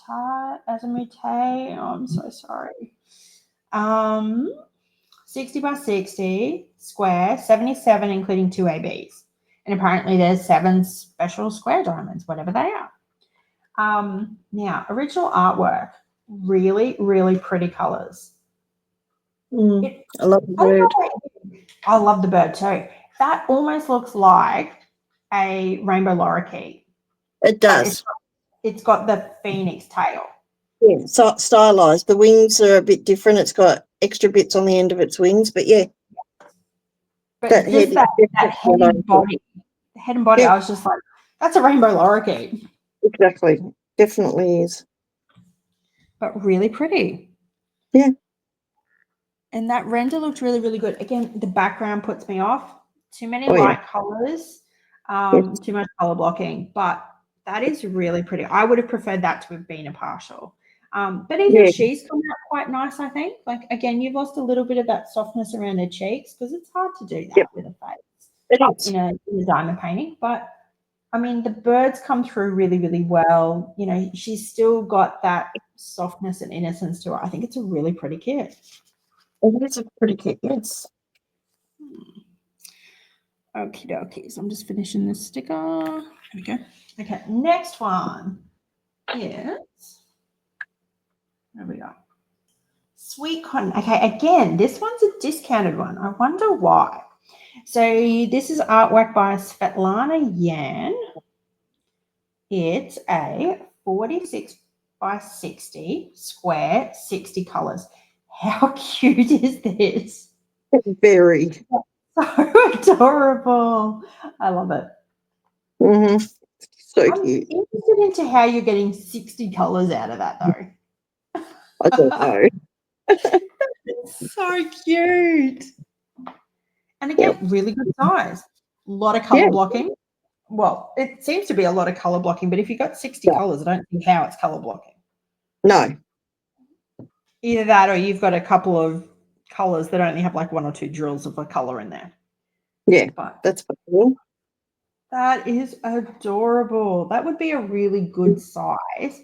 Oh, I'm so sorry. 60 by 60 square, 77 including 2 ABs. And apparently there's 7 special square diamonds, whatever they are. Now, original artwork, really, really pretty colors. I love the bird. I love the bird too. That almost looks like a rainbow lorikeet. It does. It's got the phoenix tail. Yeah, so stylized. The wings are a bit different. It's got extra bits on the end of its wings, but yeah. But that head and body. The head and body, yeah. I was just like, that's a rainbow lorikeet. Exactly. Definitely is. But really pretty. Yeah. And that render looked really, really good. Again, the background puts me off. Too many light colors, too much color blocking. But that is really pretty. I would have preferred that to have been a partial. But even she's come out quite nice, I think. Like, again, you've lost a little bit of that softness around her cheeks because it's hard to do that with a face in a diamond painting. But, I mean, the birds come through really, really well. You know, she's still got that softness and innocence to her. I think it's a really pretty kit. It is a pretty kit, yes. Okie dokie. So I'm just finishing this sticker. There we go. Okay, next one is, there we go. Sweet cotton. Okay, again, this one's a discounted one. I wonder why. So this is artwork by Svetlana Yan. It's a 46 by 60 square, 60 colors. How cute is this? Very. So adorable. I love it. So I'm cute. interested into how you're getting 60 colours out of that, though. I don't know. It's so cute. And again, really good size. A lot of colour Yeah. blocking. Well, it seems to be a lot of colour blocking, but if you've got 60 Yeah. colours, I don't see how it's colour blocking. No. Either that or you've got a couple of colours that only have like 1 or 2 drills of a colour in there. Yeah, But that's possible. that is adorable. That would be a really good size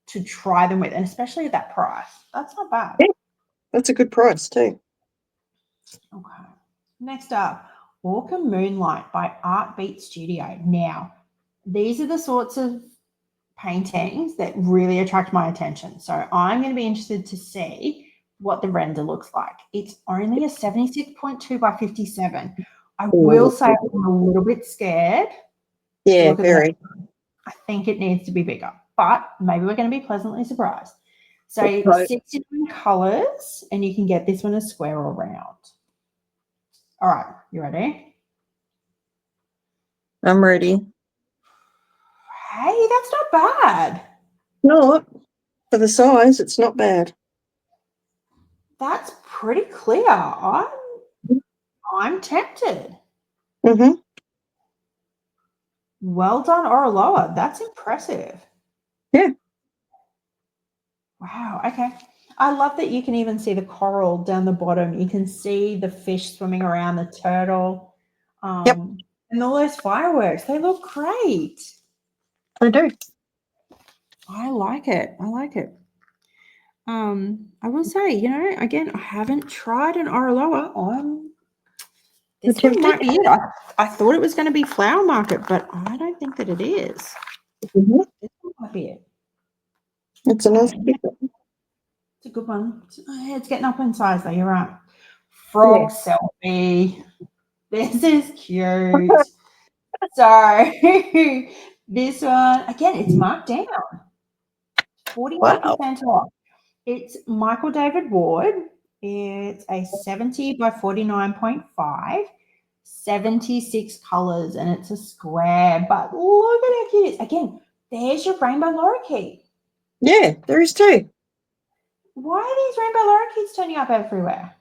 to try them with, and especially at that price. That's not bad. Yeah. That's a good price too. Okay. Next up, Orca Moonlight by Art Beat Studio. Now, these are the sorts of paintings that really attract my attention. So I'm going to be interested to see what the render looks like. It's only a 76.2 by 57. I will say I'm a little bit scared. Yeah, Look at very. that. I think it needs to be bigger, but maybe we're going to be pleasantly surprised. So Okay. 69 colors, and you can get this one a square or round. All right, you ready? I'm ready. Hey, that's not bad. No, for the size, it's not bad. That's pretty clear. I'm tempted. Mm-hmm. Well done, Oraloa. That's impressive. Yeah. Wow. Okay. I love that you can even see the coral down the bottom. You can see the fish swimming around, the turtle, Yep. and all those fireworks. They look great. I do. I like it. I like it. I will say, again, I haven't tried an Oraloa. This one might be it. I thought it was going to be Flower Market, but I don't think that it is. Mm-hmm. This one might be it. It's a nice picture. It's a good one. It's getting up in size, though. You're right. Frog selfie. This is cute. So this one, again, it's marked down. 41% off. It's Michael David Ward. It's a 70 by 49.5, 76 colors, and it's a square. But look at how cute it is. Again, there's your rainbow lorikeet. Yeah, there is too. Why are these rainbow lorikeets turning up everywhere?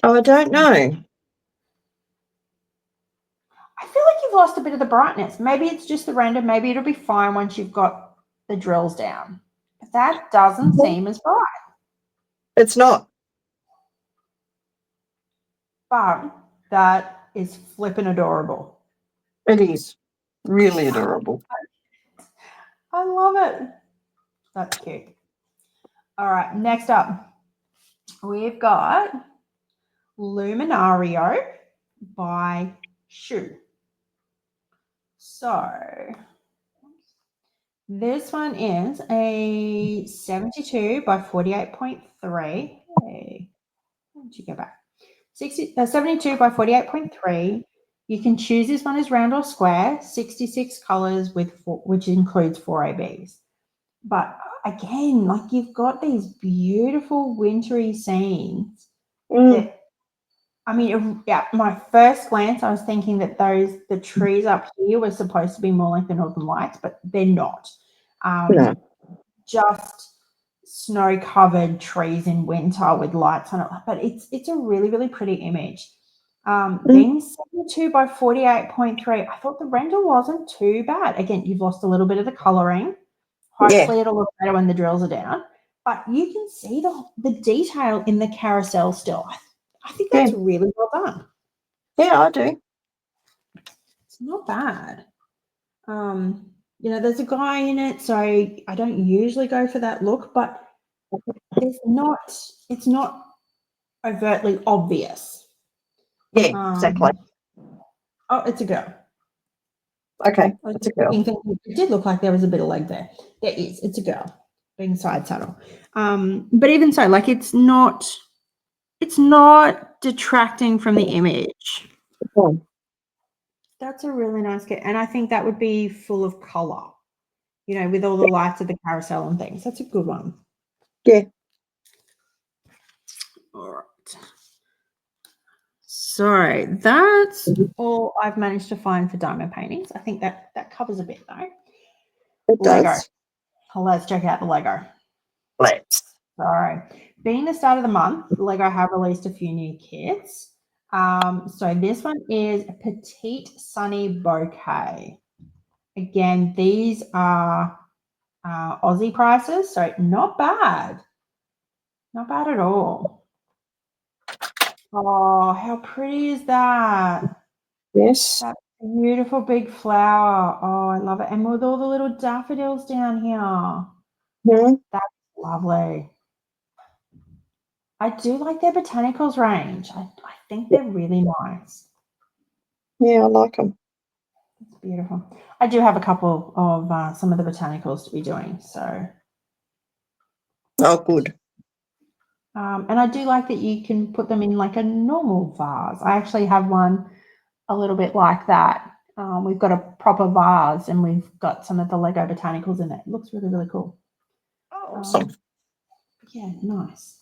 Oh, I don't know. I feel like you've lost a bit of the brightness. Maybe it's just the render. Maybe it'll be fine once you've got the drills down. But that doesn't seem as bright. It's not. But that is flippin' adorable. It is really adorable. I love it. That's cute. All right, next up, we've got Luminario by Shu. So this one is a 72 by 48.3. Hey, why don't you go back? 72 by 48.3. You can choose this one as round or square, 66 colors which includes 4 ABs. But again, like you've got these beautiful wintry scenes that, I mean, at my first glance, I was thinking that the trees up here were supposed to be more like the Northern Lights, but they're not. No. Just snow-covered trees in winter with lights on it. But it's a really, really pretty image. Being 72 by 48.3, I thought the render wasn't too bad. Again, you've lost a little bit of the colouring. Hopefully it'll look better when the drills are down. But you can see the detail in the carousel still. I think that's really well done. Yeah, I do. It's not bad. There's a guy in it, so I don't usually go for that look, but it's not overtly obvious. Yeah, exactly. Oh, it's a girl. Okay, it's a girl. It did look like there was a bit of leg there. There is. It's a girl being side saddle. But even so, like it's not detracting from the image. That's a really nice kit. And I think that would be full of color, with all the lights of the carousel and things. That's a good one. Yeah. All right. So that's all I've managed to find for diamond paintings. I think that covers a bit though. It Lego. does. Let's check out the Lego. Let's. So, being the start of the month, Lego have released a few new kits. So this one is Petite Sunny Bouquet. Again, these are Aussie prices, so not bad. Not bad at all. Oh, how pretty is that? Yes. That beautiful big flower. Oh, I love it. And with all the little daffodils down here. Mm-hmm. That's lovely. I do like their botanicals range. I think they're really nice. Yeah, I like them. It's beautiful. I do have a couple of some of the botanicals to be doing. So, Oh, good. and I do like that you can put them in like a normal vase. I actually have one a little bit like that. We've got a proper vase and we've got some of the Lego botanicals in it. It looks really, really cool. Oh, awesome. Yeah, nice.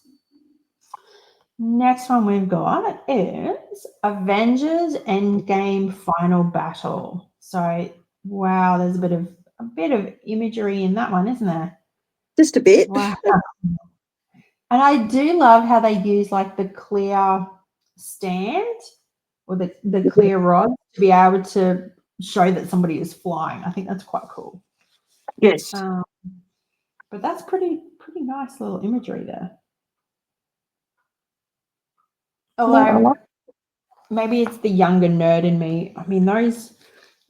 Next one we've got is Avengers Endgame Final Battle. So, wow, there's a bit of imagery in that one, isn't there? Just a bit. Wow. And I do love how they use like the clear stand or the clear rod to be able to show that somebody is flying. I think that's quite cool. Yes. But that's pretty nice little imagery there. Although maybe it's the younger nerd in me. I mean,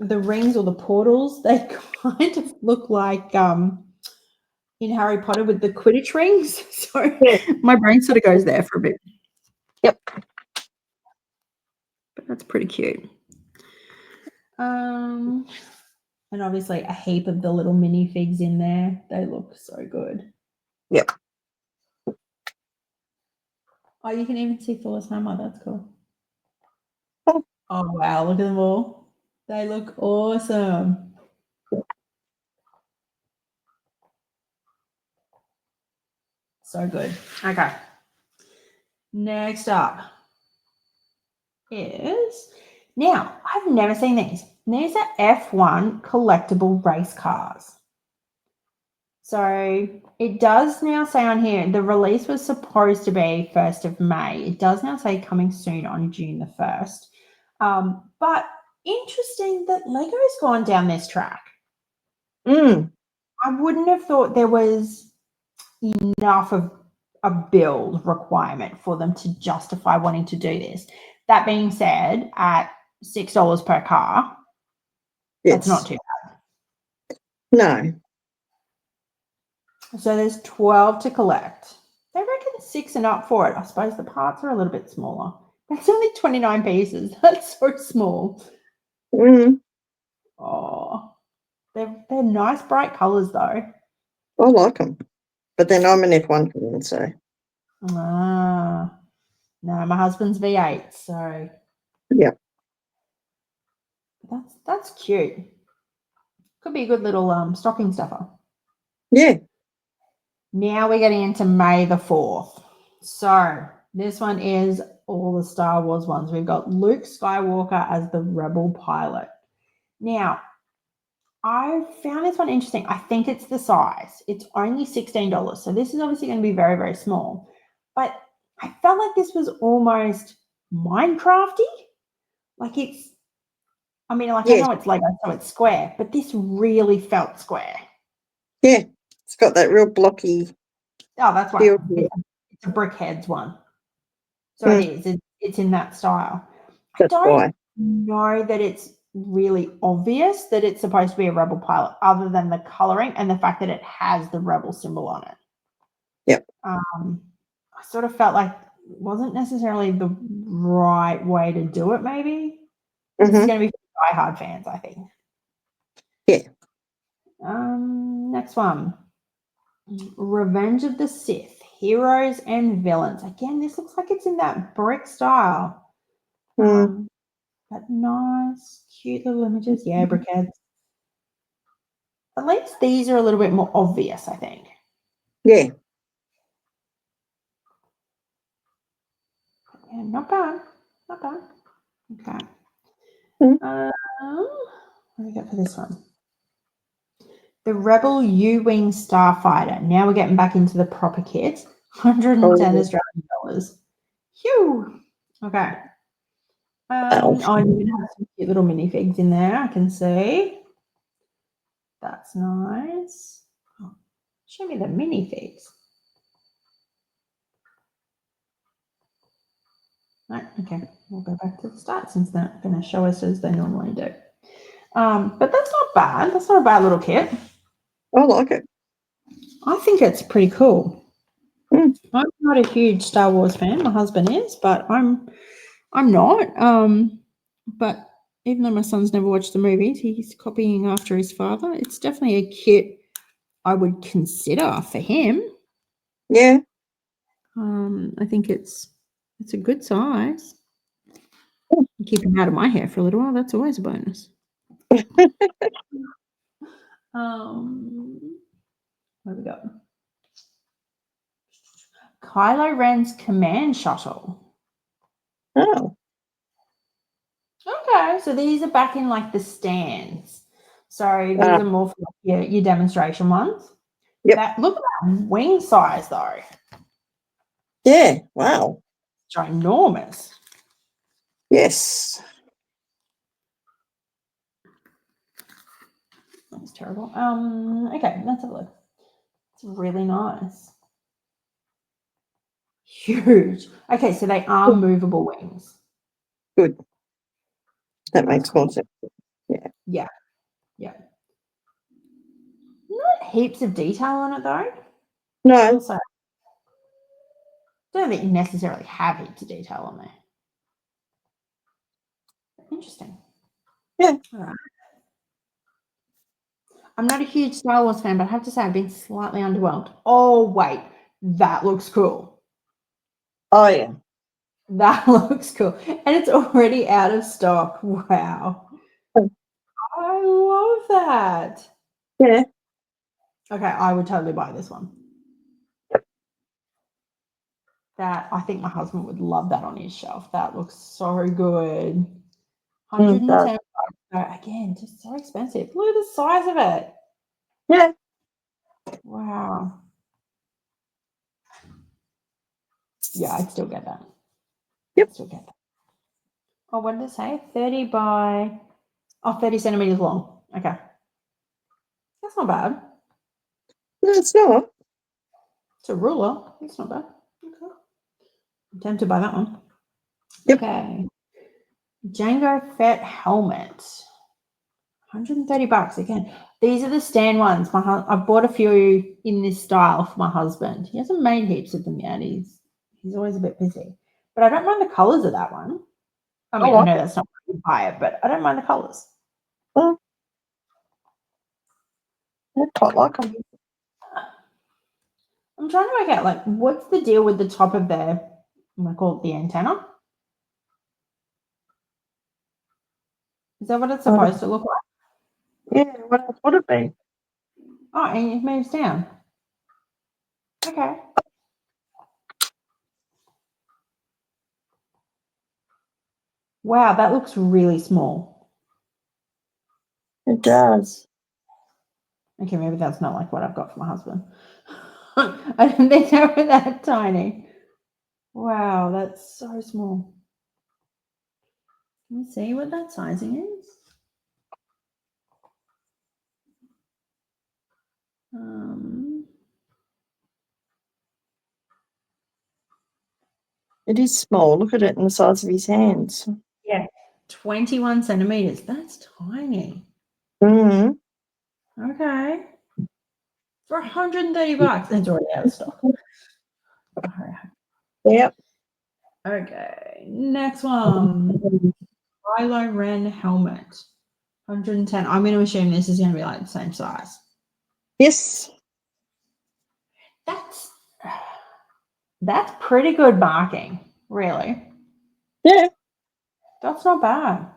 the rings or the portals, they kind of look like in Harry Potter with the Quidditch rings. So my brain sort of goes there for a bit. Yep. But that's pretty cute. And obviously a heap of the little minifigs in there. They look so good. Yep. Oh, you can even see Thor's hammer. That's cool. Oh. Oh, wow. Look at them all. They look awesome. So good. Okay. Next up is, now, I've never seen these. These are F1 collectible race cars. So it does now say on here, the release was supposed to be 1st of May. It does now say coming soon on June the 1st. But interesting that Lego's gone down this track. I wouldn't have thought there was enough of a build requirement for them to justify wanting to do this. That being said, at $6 per car, that's not too bad. No. So there's 12 to collect. They reckon 6 and up for it. I suppose the parts are a little bit smaller. That's only 29 pieces. That's so small. Oh, they're nice bright colours though. I like them. But then I'm an F1 fan, so. No, my husband's V8, so Yeah. that's cute. Could be a good little stocking stuffer. Yeah. Now we're getting into May the 4th. So this one is all the Star Wars ones. We've got Luke Skywalker as the Rebel pilot. Now, I found this one interesting. I think it's the size. It's only $16. So this is obviously going to be very, very small. But I felt like this was almost Minecrafty. Like I know it's Lego, so it's square, but this really felt square. Yeah. It's got that real blocky. Oh, that's feel. right. It's a Brickheads one. So it is. It's in that style. That's why. Know that it's really obvious that it's supposed to be a Rebel pilot, other than the coloring and the fact that it has the Rebel symbol on it. Yep. I sort of felt like it wasn't necessarily the right way to do it. Maybe this is going to be for diehard fans, I think. Yeah. Next one, Revenge of the Sith, Heroes and Villains. Again, this looks like it's in that brick style. But nice, cute little images. Yeah, brickheads. At least these are a little bit more obvious, I think. Yeah. Yeah, not bad. Not bad. Okay. What do we got for this one? The Rebel U-Wing Starfighter. Now we're getting back into the proper kit. 110 Australian dollars. Phew. Okay. Oh, you're going to have some cute little minifigs in there, I can see. That's nice. Oh, show me the minifigs. Right, okay, we'll go back to the start since they're not going to show us as they normally do. But that's not bad. That's not a bad little kit. I like it. I think it's pretty cool. Mm. I'm not a huge Star Wars fan. My husband is, but I'm not. But even though my son's never watched the movies, he's copying after his father. It's definitely a kit I would consider for him. Yeah. I think it's a good size. Keep him out of my hair for a little while. That's always a bonus. Where we go? Kylo Ren's command shuttle. Oh. Okay, so these are back in like the stands. So these are more for your demonstration ones. Yep. Look at that wing size though. Yeah. Wow. It's ginormous. Yes. That's terrible. Okay, let's have a look. It's really nice. Huge. Okay, so they are movable wings. Good. That makes more sense. Yeah. Yeah. Yeah. Not heaps of detail on it though. No. Also, don't think you necessarily have heaps of detail on there. Interesting. Yeah. All right. I'm not a huge Star Wars fan, but I have to say I've been slightly underwhelmed. Oh, wait. That looks cool. Oh, yeah. That looks cool. And it's already out of stock. Wow. I love that. Yeah. Okay, I would totally buy this one. I think my husband would love that on his shelf. That looks so good. 110 bucks. Again, just so expensive. Look at the size of it. Yeah. Wow. Yeah, I'd still get that. Yep. Still get that. Oh, what did it say? 30 by 30 centimeters long. Okay. That's not bad. No, it's not. It's a ruler. That's not bad. Okay. I'm tempted by that one. Yep. Okay. Django Fett helmet. 130 bucks again. These are the stand ones. I've bought a few in this style for my husband. He hasn't made heaps of them yet. He's always a bit busy. But I don't mind the colours of that one. I mean, I know that's not why you buy it, but I don't mind the colours. I quite like them. I'm trying to work out, like, what's the deal with the top of I'm going to call it the antenna? Is that what it's supposed to look like? Yeah, what else would it be? Oh, and it moves down. Okay. Wow, that looks really small. It does. Okay, maybe that's not like what I've got for my husband. I didn't think they were that tiny. Wow, that's so small. Can you see what that sizing is? It is small. Look at it in the size of his hands. Yeah, 21 centimeters. That's tiny. Mm-hmm. Okay. For 130 bucks. It's already out of stock. All right. Yep. Okay, next one. Kylo Ren helmet. 110. I'm going to assume this is going to be like the same size. Yes. That's pretty good marking, really. Yeah. That's not bad.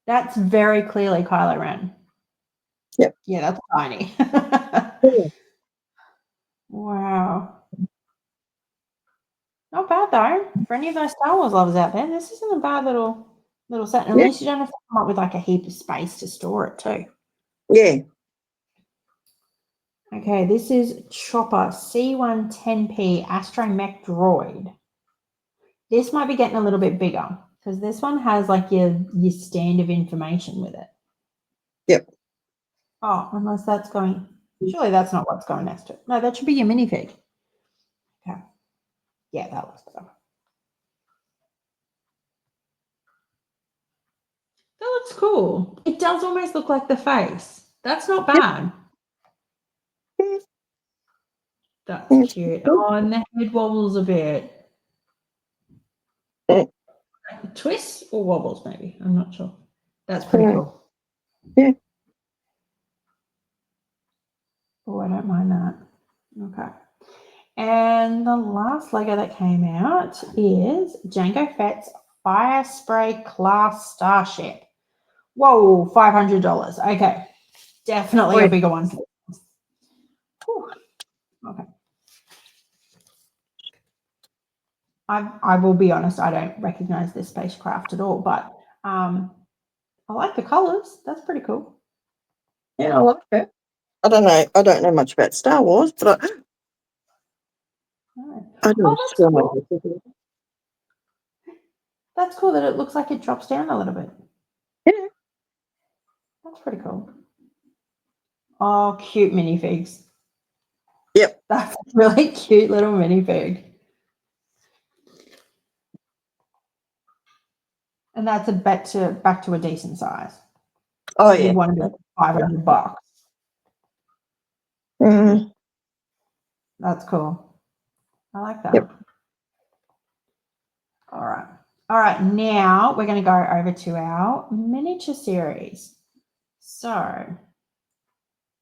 That's very clearly Kylo Ren. Yep. Yeah, that's tiny. Yeah. Wow. Not bad though. For any of those Star Wars lovers out there, this isn't a bad little set. And at least you don't have to come up with like a heap of space to store it too. Yeah. Okay, this is Chopper C110P Astromech Droid. This might be getting a little bit bigger because this one has like your stand of information with it. Yep. Oh, unless that's going, surely that's not what's going next to it. No, that should be your minifig. Okay. Yeah, that looks better. That looks cool. It does almost look like the face. That's not bad. Yep. That's cute. Oh, and the head wobbles a bit. Twists or wobbles, maybe. I'm not sure. That's pretty cool. Yeah. Oh, I don't mind that. Okay. And the last Lego that came out is Jango Fett's Fire Spray Class Starship. Whoa, $500. Okay. Definitely a bigger one. Whew. Okay. I will be honest, I don't recognize this spacecraft at all, but I like the colors. That's pretty cool. Yeah, I like it. I don't know much about Star Wars, but I know that's cool. That's cool that it looks like it drops down a little bit. Yeah. That's pretty cool. Oh, cute minifigs. Yep. That's a really cute little minifig. And that's back to a decent size. Oh, yeah. You want to be $500. Mm. That's cool. I like that. Yep. All right. All right. Now we're going to go over to our miniature series. So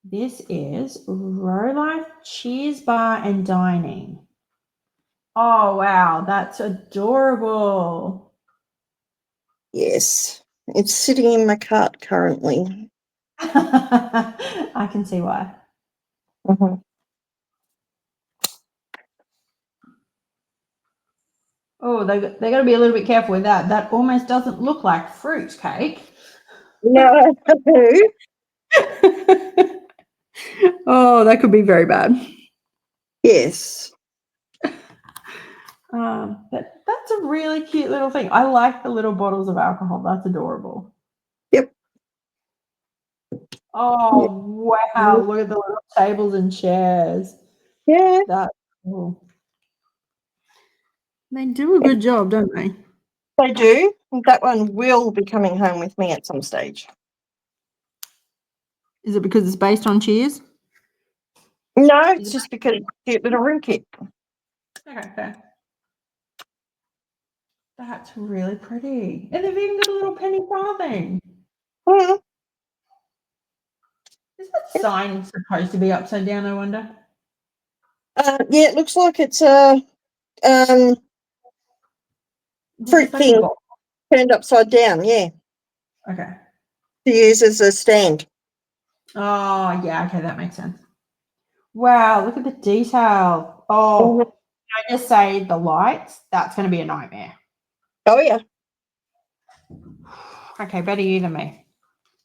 this is Row Life Cheers Bar and Dining. Oh, wow. That's adorable. Yes. It's sitting in my cart currently. I can see why. Mm-hmm. Oh, they got to be a little bit careful with that. That almost doesn't look like fruit cake. No. Oh, that could be very bad. Yes. But that's a really cute little thing. I like the little bottles of alcohol. That's adorable. Yep. Oh, wow. Look at the little tables and chairs. Yeah. That's cool. They do a good job, don't they? They do. That one will be coming home with me at some stage. Is it because it's based on Cheers? No, it's just because it's a cute little room kit. Okay, fair. That's really pretty. And they've even got a little penny farthing. Mm. Is that sign supposed to be upside down, I wonder? Yeah, it looks like it's a fruit thing turned upside down, yeah. Okay. To use as a stand. Oh, yeah, okay, that makes sense. Wow, look at the detail. Oh, can I just say the lights? That's going to be a nightmare. Oh, yeah. Okay, better you than me.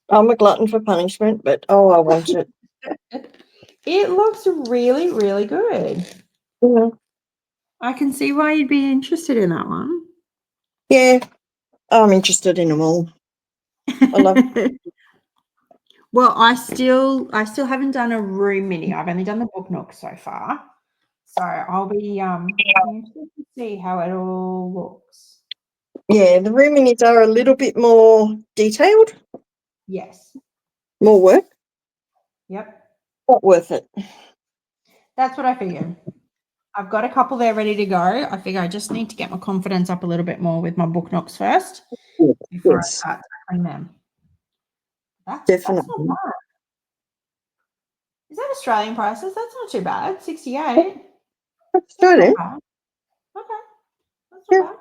I'm a glutton for punishment, but I want it. It looks really, really good. Mm-hmm. I can see why you'd be interested in that one. Yeah, I'm interested in them all. I love it. Well, I still haven't done a room mini. I've only done the book nook so far. So I'll be interested to see how it all looks. Yeah, the room minis are a little bit more detailed. Yes. More work. Yep. Not worth it. That's what I figured. I've got a couple there ready to go. I figure I just need to get my confidence up a little bit more with my book nooks first before I start tackling them. That's not bad. Is that Australian prices? That's not too bad. 68. That's good, eh? Okay. That's not bad.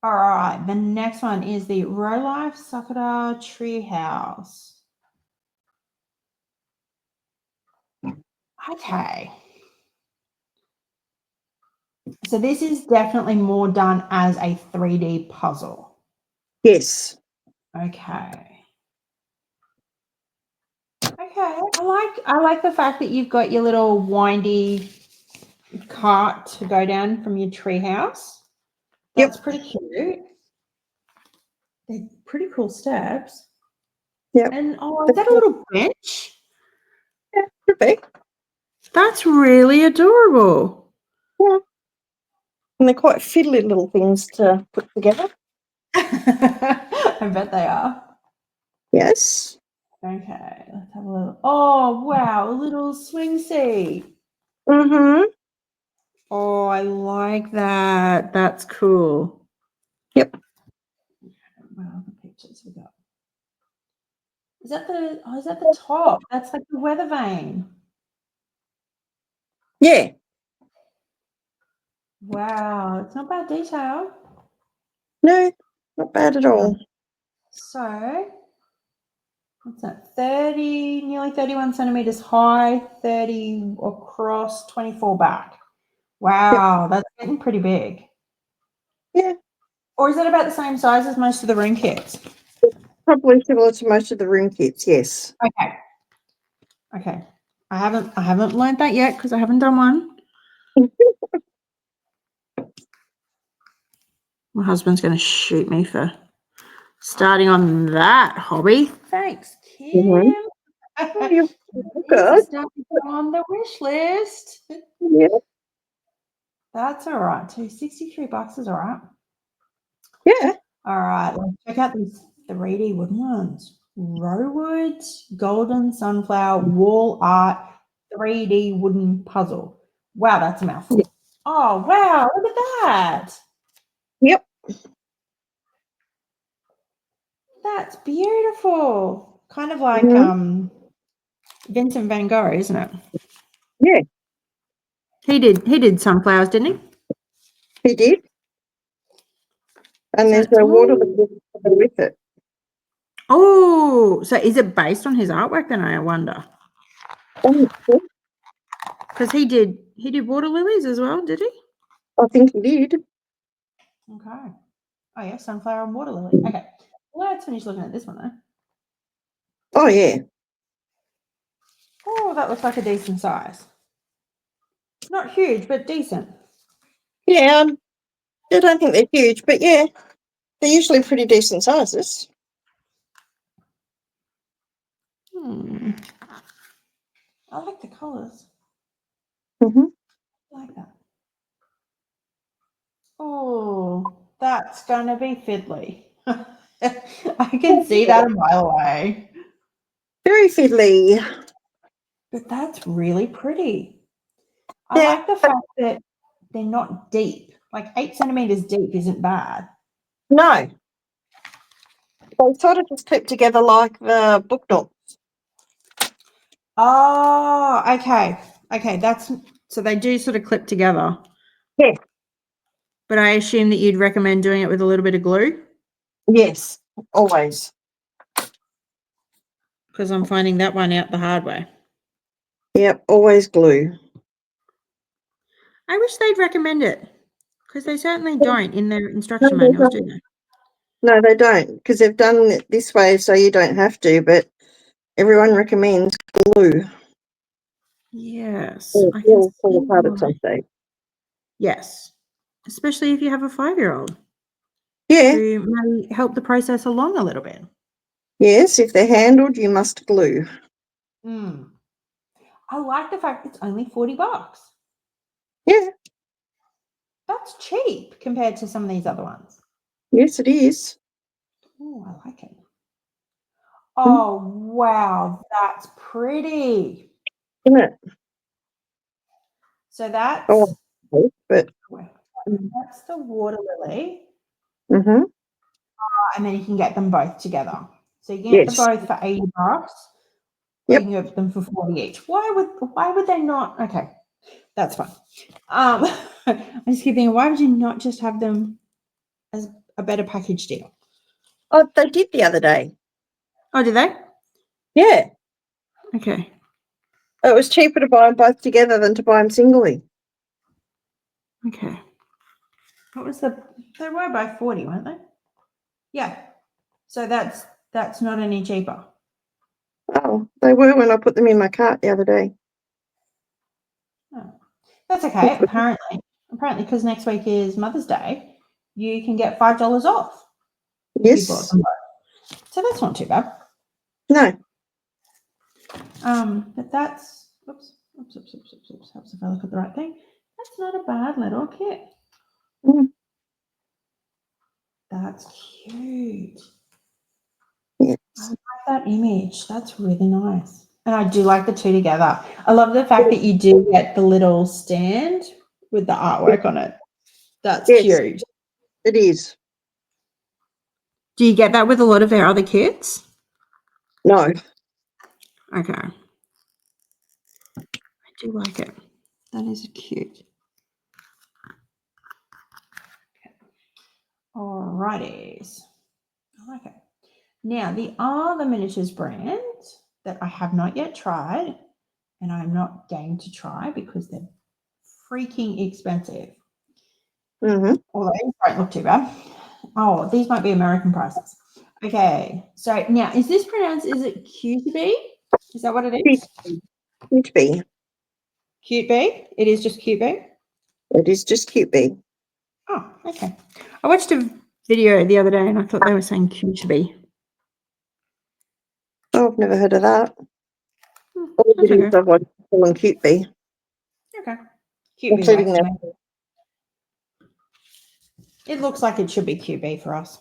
All right. The next one is the Row Life Sakura Treehouse. Okay. So this is definitely more done as a 3D puzzle. Yes. Okay. Okay. I like the fact that you've got your little windy cart to go down from your treehouse. That's pretty cute. They're pretty cool steps. Yep. And is that a little bench? Yeah, could be. That's really adorable. Yeah. And they're quite fiddly little things to put together. I bet they are. Yes. Okay, let's have a little. Oh, wow, a little swing seat. Mm-hmm. Oh, I like that. That's cool. Yep. What other pictures we got? Is that the top? That's like the weather vane. Yeah. Wow, it's not bad detail. No, not bad at all. So, what's that? 30, nearly 31 centimeters high, 30 across, 24 back. Wow, that's getting pretty big. Yeah. Or is it about the same size as most of the room kits? Probably similar to most of the room kits, yes. Okay. Okay. I haven't learned that yet because I haven't done one. My husband's going to shoot me for starting on that hobby. Thanks, Kim. Mm-hmm. Oh, you're good. Starting on the wish list. Yeah. That's all right too. $63 is all right. Yeah. All right, let's check out these 3D wooden ones. Rowood, golden sunflower, wall art, 3D wooden puzzle. Wow, that's a mouthful. Yeah. Oh, wow, look at that. Yep. That's beautiful. Kind of like Vincent van Gogh, isn't it? Yeah. He did sunflowers, didn't he? He did. And there's a water with it. Oh, so is it based on his artwork then, I wonder? Because he did water lilies as well, did he? I think he did. Okay. Oh yeah, sunflower and water lily. Okay. Let's finish looking at this one though. Oh yeah. Oh, that looks like a decent size. Not huge, but decent. Yeah. I don't think they're huge, but yeah, they're usually pretty decent sizes. I like the colours. Mm-hmm. I like that. Oh, that's gonna be fiddly. I can see that a mile away. Very fiddly. But that's really pretty. I Yeah. like the fact that they're not deep. Like 8 centimeters deep isn't bad. No. They sort of just clip together like the book knot. Oh, okay. Okay, so they do sort of clip together. Yeah. But I assume that you'd recommend doing it with a little bit of glue? Yes, always. Because I'm finding that one out the hard way. Yep, always glue. I wish they'd recommend it. Because they certainly don't in their instruction manuals, do they? No, they don't, because they've done it this way so you don't have to, but everyone recommends glue. Yes. It I can will fall see apart at why. some stage. Yes. Especially if you have a 5-year-old. Yeah. Who may help the process along a little bit. Yes, if they're handled, you must glue. I like the fact it's only $40. Yeah. That's cheap compared to some of these other ones. Yes, it is. Oh, I like it. Oh, wow, that's pretty. Isn't it? So that's but that's the water lily. mm-hmm. And then you can get them both together. So you can get them Yes. both for $80, or Yep. you can get them for 40 each. Why would they not? Okay, that's fine. I just keep thinking, why would you not just have them as a better package deal? Oh, they did the other day. Oh, did they? Yeah. Okay. It was cheaper to buy them both together than to buy them singly. Okay. What was they were both 40, weren't they? Yeah. So that's not any cheaper. Oh, they were when I put them in my cart the other day. Oh, that's okay. Apparently, because next week is Mother's Day, you can get $5 off. If you bought Yes. them both. So that's not too bad. No. But that's oops. Helps if I look at the right thing. That's not a bad little kit. Mm. That's cute. Yes. I like that image. That's really nice. And I do like the two together. I love the fact that you do get the little stand with the artwork on it. That's Yes, cute. it is. Do you get that with a lot of our other kits? No. Okay. I do like it. That is cute. Alrighties. I like it. Now, the other miniatures brand that I have not yet tried, and I'm not going to try because they're freaking expensive. Mm-hmm. Although these don't look too bad. Oh, these might be American prices. Okay, so now is this pronounced? Is it QB? Is that what it is? Cute bee. Cute B. It is just cute B. It is just cute bee. Oh, okay. I watched a video the other day and I thought they were saying cute B. Oh, I've never heard of that. All the That's videos okay. I've watched are calling cute bee, Okay. Cute B including works for them. me. It looks like it should be QB for us.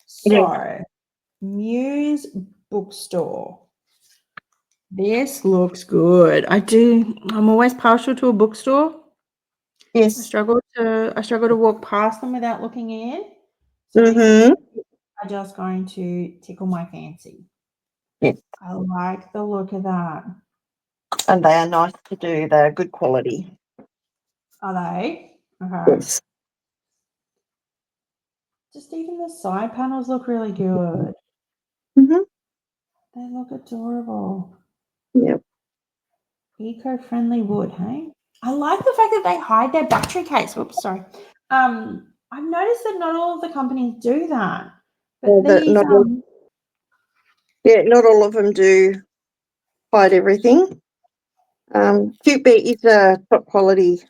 So, Muse Bookstore. This looks good. I'm always partial to a bookstore. I Yes. struggle to walk past them without looking in. So Mm-hmm. these are just going to tickle my fancy. Yes. I like the look of that. And they are nice to do. They're good quality. Are they? Okay. Yes. Just even the side panels look really good. Mm-hmm. They look adorable. Yep. Eco-friendly wood, hey? I like the fact that they hide their battery case. Whoops, sorry. I've noticed that not all of the companies do that. But these not all of them do hide everything. Cute bee is a top quality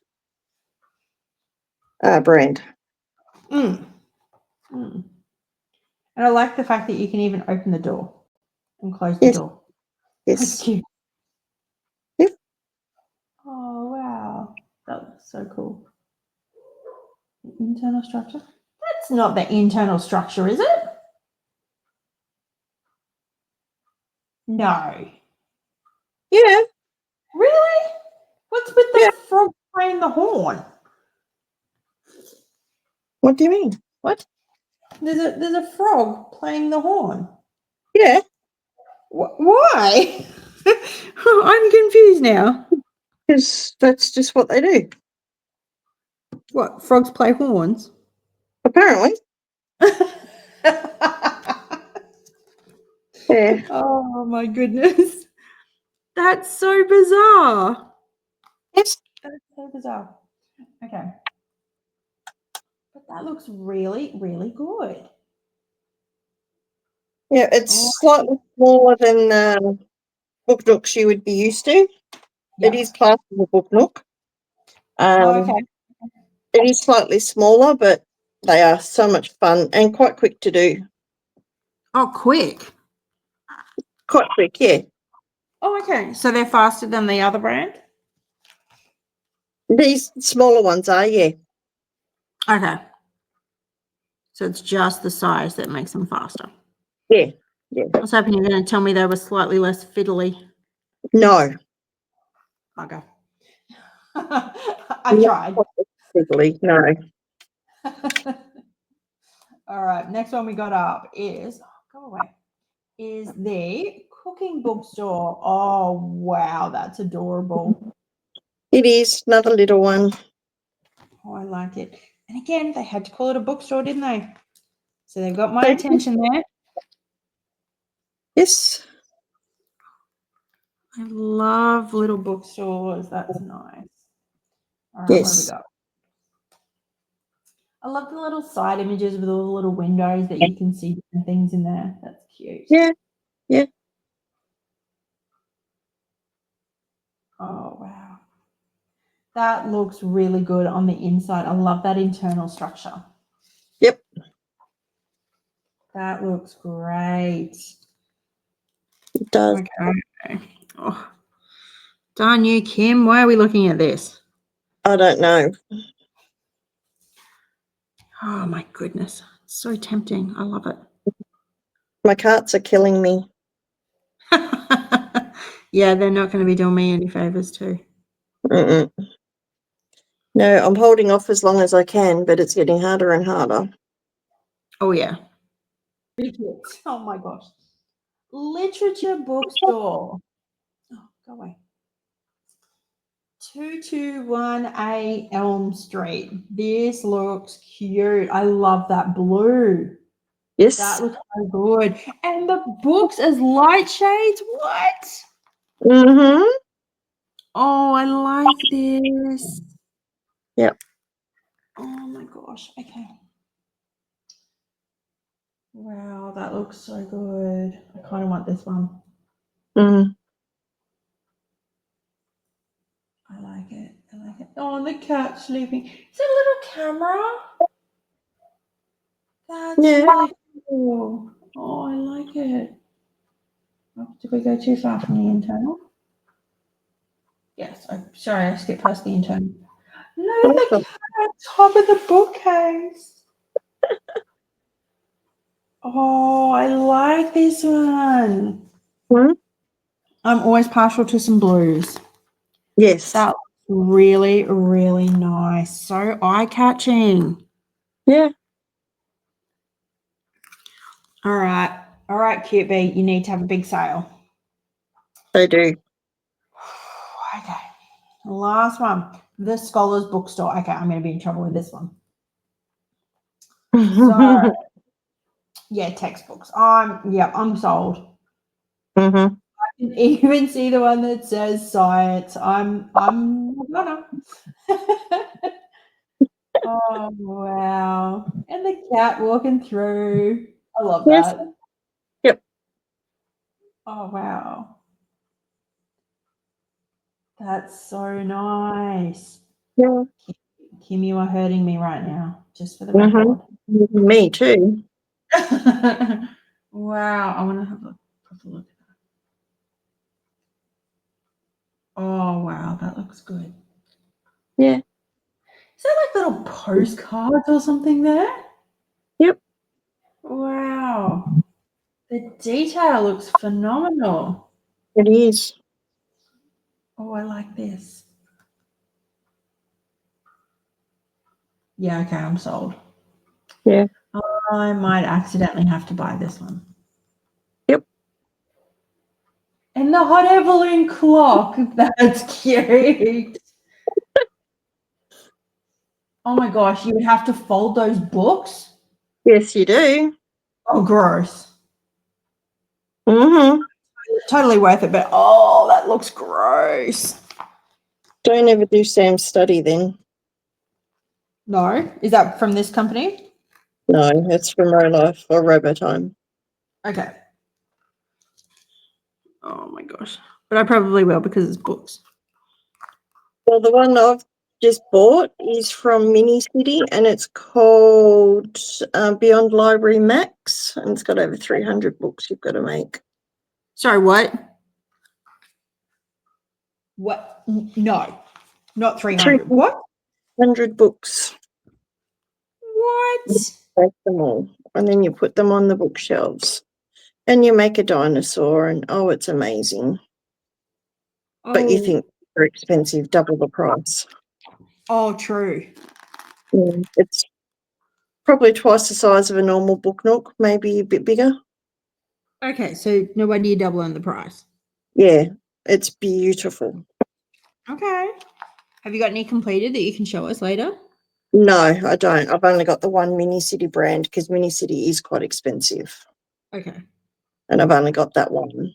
brand. And I like the fact that you can even open the door and close the Yes. door. Yes. That's cute. Yep. Oh, wow. That's so cool. The internal structure? That's not the internal structure, is it? No. Yeah. Really? What's with Yeah. the frog playing the horn? What do you mean? What? There's a frog playing the horn. Yeah. Why? I'm confused now. Because that's just what they do. What? Frogs play horns? Apparently. Yeah. Oh my goodness. That's so bizarre. Yes. That's so bizarre. Okay. But that looks really, really good. Yeah, it's Oh, slightly smaller than book nooks you would be used to. yeah. It is classed as a book nook. Oh, okay. It is slightly smaller, but they are so much fun and quite quick to do. Oh, quick. Quite quick, yeah. Oh, okay. So they're faster than the other brand? These smaller ones are, yeah. Okay. So it's just the size that makes them faster. Yeah, yeah. I was hoping you were going to tell me they were slightly less fiddly. No. Okay. I tried. Fiddly, no. All right. Next one we got up is, go away, is the cooking bookstore. Oh, wow. That's adorable. It is another little one. Oh, I like it. And again, they had to call it a bookstore, didn't they? So they've got my attention there. Yes. I love little bookstores. That's nice. All right, what have we Yes. got? I love the little side images with all the little windows that you can see different things in there. That's cute. Yeah, yeah. Oh, wow. That looks really good on the inside. I love that internal structure. Yep. That looks great. It does. Okay. Oh, darn you, Kim. Why are we looking at this? I don't know. Oh, my goodness. It's so tempting. I love it. My carts are killing me. Yeah, they're not going to be doing me any favors too. Mm-mm. No, I'm holding off as long as I can, but it's getting harder and harder. Oh, yeah. Oh, my gosh. Literature bookstore. Oh, go away. 221A Elm Street. This looks cute. I love that blue. Yes. That looks so good. And the books as light shades. What? Mm-hmm. Oh, I like this. Yep. Oh my gosh. Okay. Wow, that looks so good. I kind of want this one. Mm. I like it. I like it. Oh, and the cat sleeping. Is that a little camera? That's really cool. Oh, I like it. Oh, did we go too far from the internal? Yes. Sorry, I skipped past the internal. Look at the cat on top of the bookcase. Oh, I like this one. Mm. I'm always partial to some blues. Yes. That looks really, really nice. So eye-catching. Yeah. All right. All right, cute bee. You need to have a big sale. They do. Okay. Last one. The Scholars Bookstore. Okay, I'm going to be in trouble with this one. So, yeah, textbooks. I'm sold. Mm-hmm. I can even see the one that says science. I'm gonna. Oh wow. And the cat walking through. I love Yes. that. Yep. Oh wow. That's so nice. Yeah. Kim, you are hurting me right now, just for the Mm-hmm. record. Me too. Wow. I want to have a proper look at that. Oh wow, that looks good. Yeah. Is that like little postcards or something there? Yep. Wow. The detail looks phenomenal. It is. Oh, I like this. Yeah, okay, I'm sold. Yeah. I might accidentally have to buy this one. Yep. And the hot air balloon clock. That's cute. Oh my gosh, you would have to fold those books? Yes, you do. Oh, gross. Mm-hmm. Totally worth it, but oh, that looks gross. Don't ever do Sam's study then. No? Is that from this company? No, it's from Row Life or Robotime. Okay. Oh my gosh. But I probably will because it's books. Well, the one I've just bought is from Mini City and it's called Beyond Library Max and it's got over 300 books you've got to make. Sorry, what? What? No, not 300. What? 300 books. What? Make them all. And then you put them on the bookshelves. And you make a dinosaur and oh, it's amazing. But you think they're expensive, double the price. Oh, true. Yeah, it's probably twice the size of a normal book nook, maybe a bit bigger. Okay, so no wonder you're doubling the price. Yeah, it's beautiful. Okay. Have you got any completed that you can show us later? No, I don't. I've only got the one Mini City brand because Mini City is quite expensive. Okay. And I've only got that one.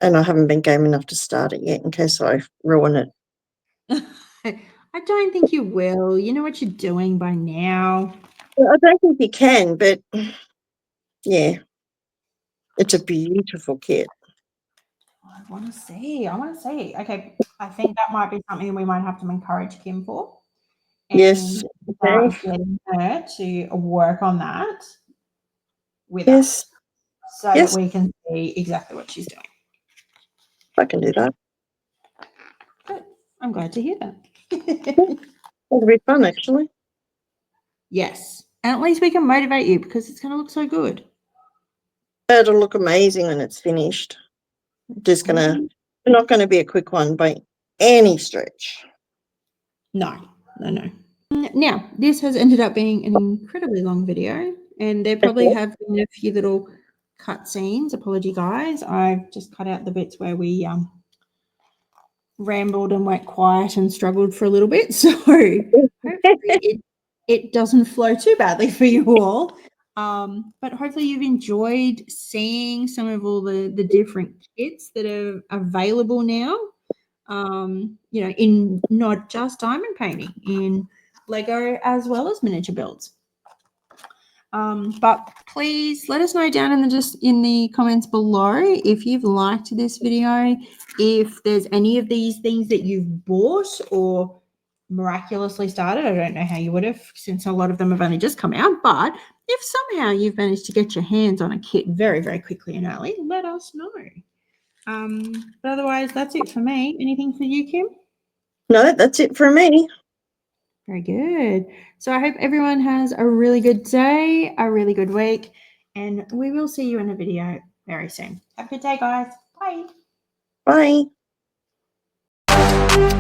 And I haven't been game enough to start it yet in case I ruin it. I don't think you will. You know what you're doing by now. I don't think you can, but yeah, it's a beautiful kit. I want to see. Okay, I think that might be something we might have to encourage Kim for. And Yes. start Okay. getting her to work on that with Yes. us so Yes. that we can see exactly what she's doing. I can do that. Good. I'm glad to hear that. It'll be fun, actually. Yes. And at least we can motivate you because it's going to look so good. It'll look amazing when it's finished. Not gonna be a quick one by any stretch. No. Now, this has ended up being an incredibly long video, and there probably have been a few little cut scenes. Apology, guys. I've just cut out the bits where we rambled and went quiet and struggled for a little bit. So hopefully it doesn't flow too badly for you all. But hopefully you've enjoyed seeing some of all the different kits that are available now. In not just diamond painting, in Lego as well as miniature builds. But please let us know down in the comments below if you've liked this video, if there's any of these things that you've bought or miraculously started. I don't know how you would have, since a lot of them have only just come out, but if somehow you've managed to get your hands on a kit very, very quickly and early, let us know. But otherwise, that's it for me. Anything for you, Kim? No, that's it for me. Very good. So I hope everyone has a really good day, a really good week, and we will see you in a video very soon. Have a good day, guys. Bye. Bye.